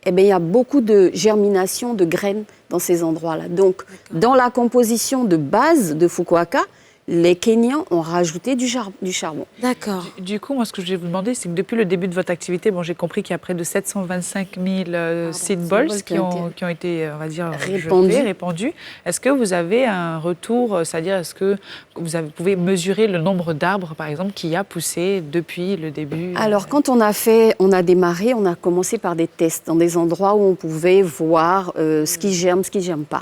eh bien, il y a beaucoup de germination de graines dans ces endroits-là. Donc, dans la composition de base de Fukuoka, les Kenyans ont rajouté du charbon. D'accord. Du coup, moi, ce que je vais vous demander, c'est que depuis le début de votre activité, j'ai compris qu'il y a près de 725 000 seed balls qui ont été, on va dire, répandus. Est-ce que vous avez un retour, c'est-à-dire est-ce que vous pouvez mesurer le nombre d'arbres, par exemple, qui a poussé depuis le début? Alors, quand on a démarré, on a commencé par des tests dans des endroits où on pouvait voir ce qui germe, ce qui ne germe pas.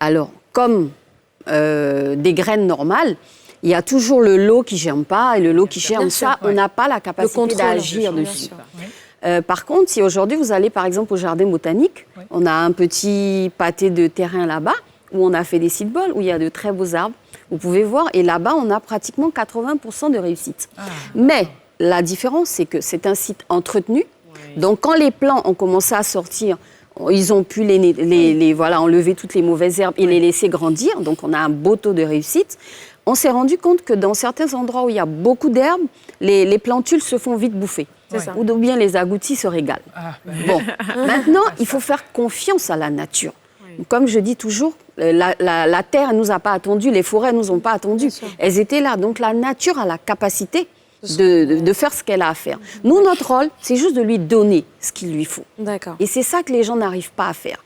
Alors, comme des graines normales, il y a toujours le lot qui ne germe pas et le lot qui germe. Ça, on n'a pas la capacité d'agir dessus. Par contre, si aujourd'hui vous allez par exemple au jardin botanique, on a un petit pâté de terrain là-bas où on a fait des seed balls, où il y a de très beaux arbres. Vous pouvez voir, et là-bas, on a pratiquement 80% de réussite. Mais la différence, c'est que c'est un site entretenu. Donc, quand les plants ont commencé à sortir, ils ont pu enlever toutes les mauvaises herbes et les laisser grandir. Donc, on a un beau taux de réussite. On s'est rendu compte que dans certains endroits où il y a beaucoup d'herbes, les plantules se font vite bouffer. Ou bien les agoutis se régalent. Bon, maintenant, il faut faire confiance à la nature. Comme je dis toujours, la terre ne nous a pas attendus, les forêts ne nous ont pas attendus. Elles étaient là. Donc, la nature a la capacité de faire ce qu'elle a à faire. Nous, notre rôle, c'est juste de lui donner ce qu'il lui faut. Et c'est ça que les gens n'arrivent pas à faire.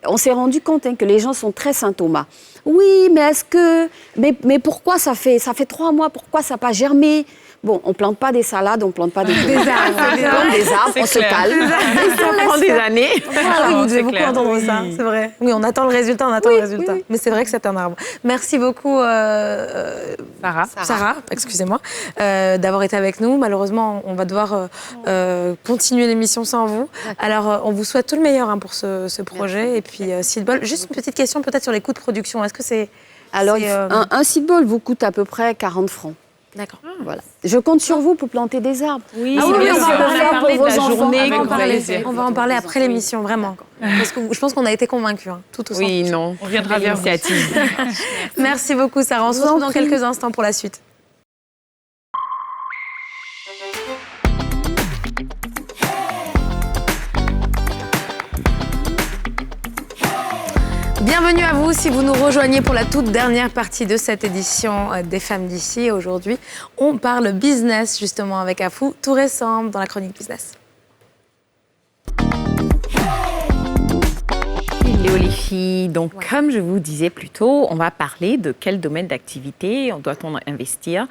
On s'est rendu compte que les gens sont très Saint Thomas. Oui, mais est-ce que... Mais pourquoi ça fait 3 mois, pourquoi ça n'a pas germé? Bon, on ne plante pas des salades, on ne plante pas des arbres. Des arbres, on se calme. Ça prend des années. Oui, vous devez beaucoup entendre ça, c'est vrai. Oui, on attend le résultat, Oui. Mais c'est vrai que c'est un arbre. Merci beaucoup, Sarah, excusez-moi, d'avoir été avec nous. Malheureusement, on va devoir continuer l'émission sans vous. Alors, on vous souhaite tout le meilleur pour ce projet. Et puis, seed ball. Juste une petite question peut-être sur les coûts de production. Est-ce que c'est... Alors, un seed ball vous coûte à peu près 40 francs. D'accord. Voilà. Je compte sur vous pour planter des arbres. Oui, on va parler de la journée. On va en parler après l'émission, vraiment. Parce que je pense qu'on a été convaincus, tout au centre. Oui, non. On viendra vers vous. Merci beaucoup, Sarah. On se retrouve dans quelques instants pour la suite. Bienvenue à vous si vous nous rejoignez pour la toute dernière partie de cette édition des Femmes d'ici. Aujourd'hui, on parle business justement avec Afou, tout récent dans la chronique business. Hello les filles, donc comme je vous disais plus tôt, on va parler de quel domaine d'activité doit-on investir.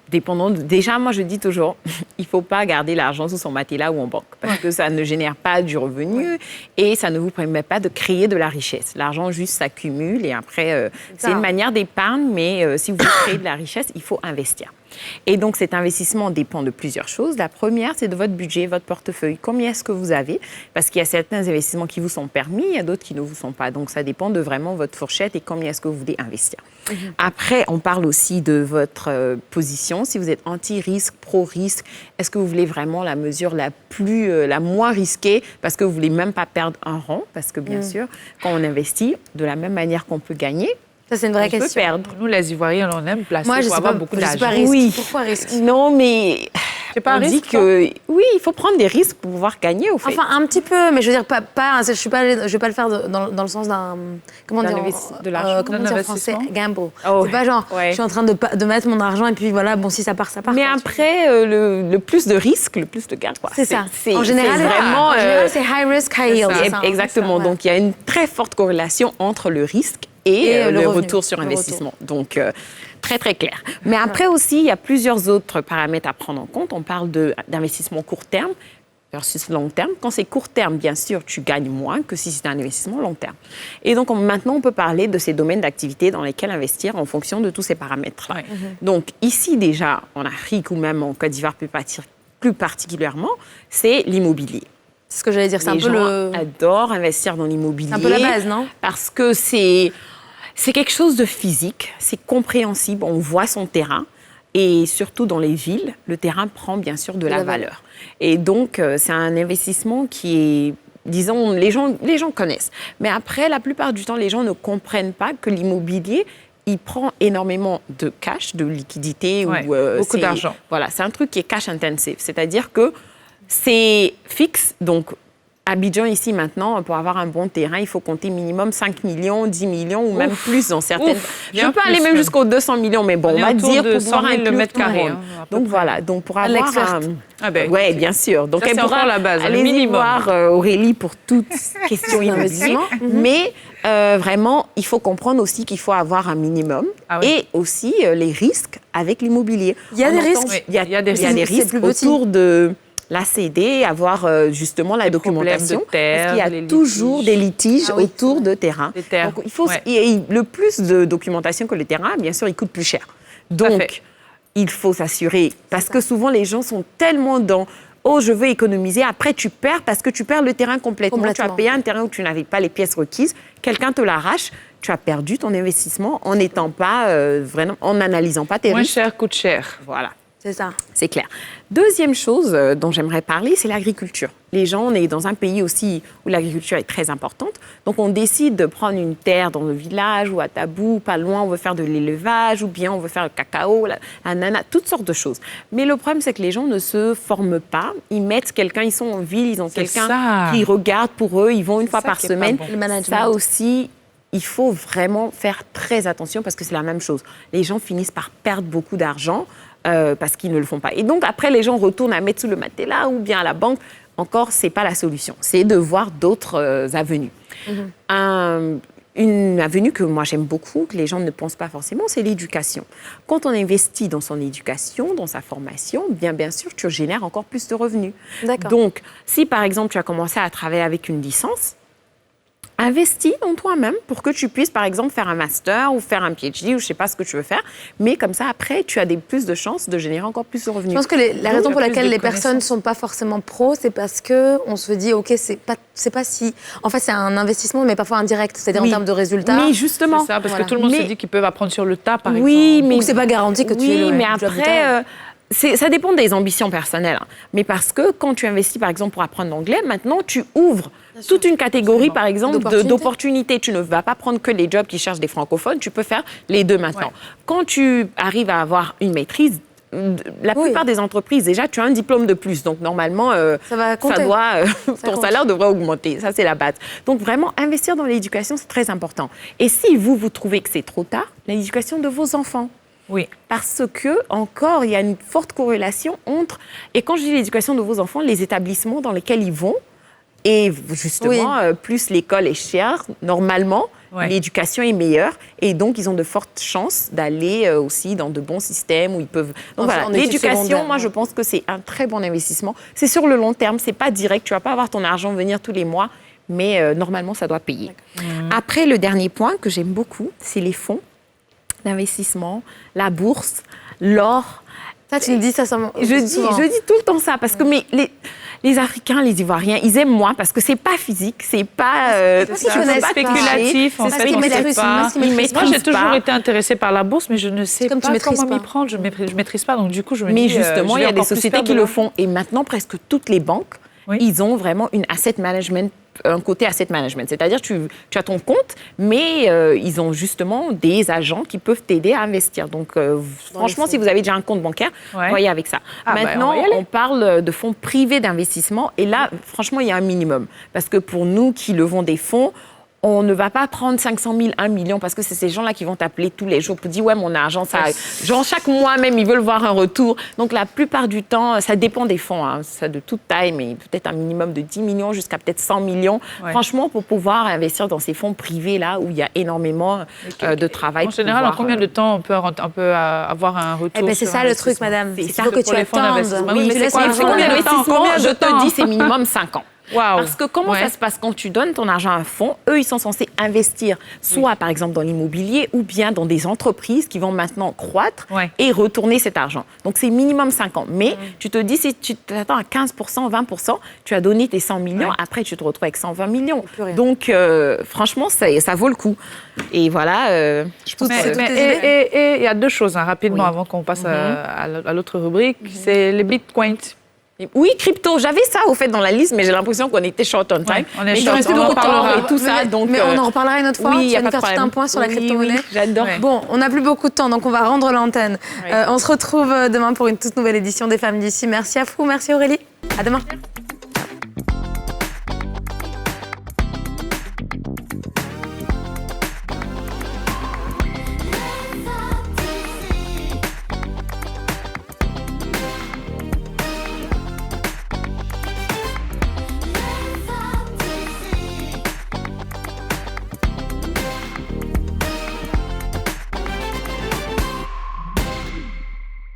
Déjà, moi je dis toujours, il ne faut pas garder l'argent sous son matelas ou en banque parce que ça ne génère pas du revenu et ça ne vous permet pas de créer de la richesse. L'argent juste s'accumule et après, c'est une manière d'épargne, mais si vous voulez créer de la richesse, il faut investir. Et donc, cet investissement dépend de plusieurs choses. La première, c'est de votre budget, votre portefeuille. Combien est-ce que vous avez? Parce qu'il y a certains investissements qui vous sont permis, il y a d'autres qui ne vous sont pas. Donc, ça dépend de vraiment votre fourchette et combien est-ce que vous voulez investir. Après, on parle aussi de votre position. Si vous êtes anti-risque, pro-risque, est-ce que vous voulez vraiment la mesure la moins risquée parce que vous ne voulez même pas perdre un rang? Parce que, bien sûr, quand on investit, de la même manière qu'on peut gagner, ça, c'est une vraie question. Nous, les Ivoiriens, on aime placer pour avoir beaucoup d'argent. Oui. Pourquoi risque? Non, mais on dit que oui, il faut prendre des risques pour pouvoir gagner, au fait. Enfin, un petit peu, mais je veux dire, je vais pas le faire dans le sens d'un... Comment dire de l'argent. Comment dire en français? Gamble. Oh, c'est pas genre, je suis en train de mettre mon argent et puis voilà, bon, si ça part, ça part. Mais après, le plus de risques, le plus de gains, quoi. C'est ça. En général, c'est high risk, high yield. Exactement. Donc, il y a une très forte corrélation entre le risque et le retour sur investissement. Donc, très, très clair. Mais après aussi, il y a plusieurs autres paramètres à prendre en compte. On parle d'investissement court terme versus long terme. Quand c'est court terme, bien sûr, tu gagnes moins que si c'est un investissement long terme. Et donc, maintenant, on peut parler de ces domaines d'activité dans lesquels investir en fonction de tous ces paramètres-là. Ouais. Donc, ici, déjà, en Afrique ou même en Côte d'Ivoire plus particulièrement, c'est l'immobilier. C'est ce que j'allais dire. Les gens adorent investir dans l'immobilier. C'est un peu la base, non? Parce que c'est quelque chose de physique, c'est compréhensible, on voit son terrain. Et surtout dans les villes, le terrain prend bien sûr de la valeur. Et donc, c'est un investissement qui est, disons, les gens connaissent. Mais après, la plupart du temps, les gens ne comprennent pas que l'immobilier, il prend énormément de cash, de liquidité. Beaucoup d'argent. Voilà, c'est un truc qui est cash intensive. C'est-à-dire que c'est fixe, donc... Abidjan, ici, maintenant, pour avoir un bon terrain, il faut compter minimum 5 millions, 10 millions ou même plus dans certaines... Je peux aller même jusqu'au 200 millions, mais bon, on va dire pour pouvoir inclure le mètre carré. Donc voilà, donc pour avoir oui, bien sûr. Donc elle pourra la base, aller voir Aurélie pour toute question immobilière. Mais vraiment, il faut comprendre aussi qu'il faut avoir un minimum et aussi les risques avec l'immobilier. Il y a des risques. Il y a des risques autour de... l'ACD, avoir justement la documentation, parce qu'il y a toujours des litiges autour de terrain. Donc, il faut, et le plus de documentation que le terrain, bien sûr, il coûte plus cher. Donc, il faut s'assurer, parce que souvent, les gens sont tellement dans « Oh, je veux économiser », après, tu perds parce que tu perds le terrain complètement. Tu as payé un terrain où tu n'avais pas les pièces requises, quelqu'un te l'arrache, tu as perdu ton investissement en n'étant pas, vraiment, en n'analysant pas tes risques. Moins cher coûte cher. Voilà. C'est ça. C'est clair. Deuxième chose dont j'aimerais parler, c'est l'agriculture. Les gens, on est dans un pays aussi où l'agriculture est très importante. Donc, on décide de prendre une terre dans le village ou à Tabou, pas loin, on veut faire de l'élevage ou bien on veut faire le cacao, l'ananas, toutes sortes de choses. Mais le problème, c'est que les gens ne se forment pas. Ils mettent quelqu'un, ils sont en ville, ils ont quelqu'un qui regarde pour eux, ils vont une fois par semaine. Le management. Ça aussi, il faut vraiment faire très attention parce que c'est la même chose. Les gens finissent par perdre beaucoup d'argent. Parce qu'ils ne le font pas. Et donc, après, les gens retournent à mettre sous le matelas ou bien à la banque. Encore, ce n'est pas la solution. C'est de voir d'autres avenues. Une avenue que moi, j'aime beaucoup, que les gens ne pensent pas forcément, c'est l'éducation. Quand on investit dans son éducation, dans sa formation, bien sûr, tu génères encore plus de revenus. Donc, si, par exemple, tu as commencé à travailler avec une licence, investis en toi-même pour que tu puisses, par exemple, faire un master ou faire un PhD ou je ne sais pas ce que tu veux faire. Mais comme ça, après, tu as plus de chances de générer encore plus de revenus. Je pense que la raison pour laquelle les personnes ne sont pas forcément pros, c'est parce qu'on se dit, OK, c'est pas si... En fait, c'est un investissement, mais parfois indirect, c'est-à-dire en termes de résultats. Mais justement... C'est ça, parce que tout le monde se dit qu'ils peuvent apprendre sur le tas, par exemple. Oui, mais... Ou c'est pas garanti que tu aies le mais après... ça dépend des ambitions personnelles. Mais parce que quand tu investis, par exemple, pour apprendre l'anglais, maintenant, tu ouvres toute une catégorie, par exemple, d'opportunités. Tu ne vas pas prendre que les jobs qui cherchent des francophones. Tu peux faire les deux maintenant. Quand tu arrives à avoir une maîtrise, la plupart des entreprises, déjà, tu as un diplôme de plus. Donc, normalement, ton salaire devrait augmenter. Ça, c'est la base. Donc, vraiment, investir dans l'éducation, c'est très important. Et si vous trouvez que c'est trop tard, l'éducation de vos enfants. Oui. Parce que, encore, il y a une forte corrélation entre... Et quand je dis l'éducation de vos enfants, les établissements dans lesquels ils vont, et justement, plus l'école est chère, normalement, l'éducation est meilleure. Et donc, ils ont de fortes chances d'aller aussi dans de bons systèmes où ils peuvent... Donc voilà, l'éducation, moi, je pense que c'est un très bon investissement. C'est sur le long terme, c'est pas direct. Tu vas pas avoir ton argent venir tous les mois, mais normalement, ça doit payer. Après, le dernier point que j'aime beaucoup, c'est les fonds d'investissement, la bourse, l'or. Ça, tu me dis ça je dis tout le temps ça, parce que les Africains, les Ivoiriens, ils aiment moi parce que c'est pas physique, c'est pas spéculatif. En fait, moi, j'ai toujours été intéressée par la bourse, mais je ne sais pas comment m'y prendre. Je maîtrise pas, donc du coup, je me dis... Mais justement, il y a des sociétés qui le font. Et maintenant, presque toutes les banques ils ont vraiment un côté asset management. C'est-à-dire tu as ton compte, mais ils ont justement des agents qui peuvent t'aider à investir. Donc, franchement, si vous avez déjà un compte bancaire, voyez avec ça. Maintenant, on parle de fonds privés d'investissement. Et là, franchement, il y a un minimum. Parce que pour nous qui levons des fonds, on ne va pas prendre 500 000, 1 million, parce que c'est ces gens-là qui vont t'appeler tous les jours pour dire « Ouais, mon argent, ça... » Genre, chaque mois même, ils veulent voir un retour. Donc, la plupart du temps, ça dépend des fonds, hein. Ça de toute taille, mais peut-être un minimum de 10 millions jusqu'à peut-être 100 millions. Franchement, pour pouvoir investir dans ces fonds privés-là, où il y a énormément de travail. En général, en combien de temps on peut avoir un retour? C'est ça le truc, madame. C'est ça que tu attendes. Oui, mais c'est combien d'investissement? Je te dis, c'est minimum 5 ans. Wow. Parce que comment ça se passe quand tu donnes ton argent à un fonds? Eux, ils sont censés investir soit, par exemple, dans l'immobilier ou bien dans des entreprises qui vont maintenant croître et retourner cet argent. Donc, c'est minimum 5 ans. Mais tu te dis, si tu t'attends à 15%, 20%, tu as donné tes 100 millions. Après, tu te retrouves avec 120 millions. Donc, franchement, ça vaut le coup. Et voilà. Et il y a deux choses, rapidement, avant qu'on passe à l'autre rubrique. C'est les bitcoins. Oui, crypto. J'avais ça, au fait, dans la liste, mais j'ai l'impression qu'on était short on time. On est short, on en reparlera. Et tout ça, donc, mais on en reparlera une autre fois. Oui, tu vas nous faire tout un point sur la crypto-monnaie. J'adore. Bon, on n'a plus beaucoup de temps, donc on va rendre l'antenne. On se retrouve demain pour une toute nouvelle édition des Femmes d'ici. Merci à vous, merci Aurélie. À demain.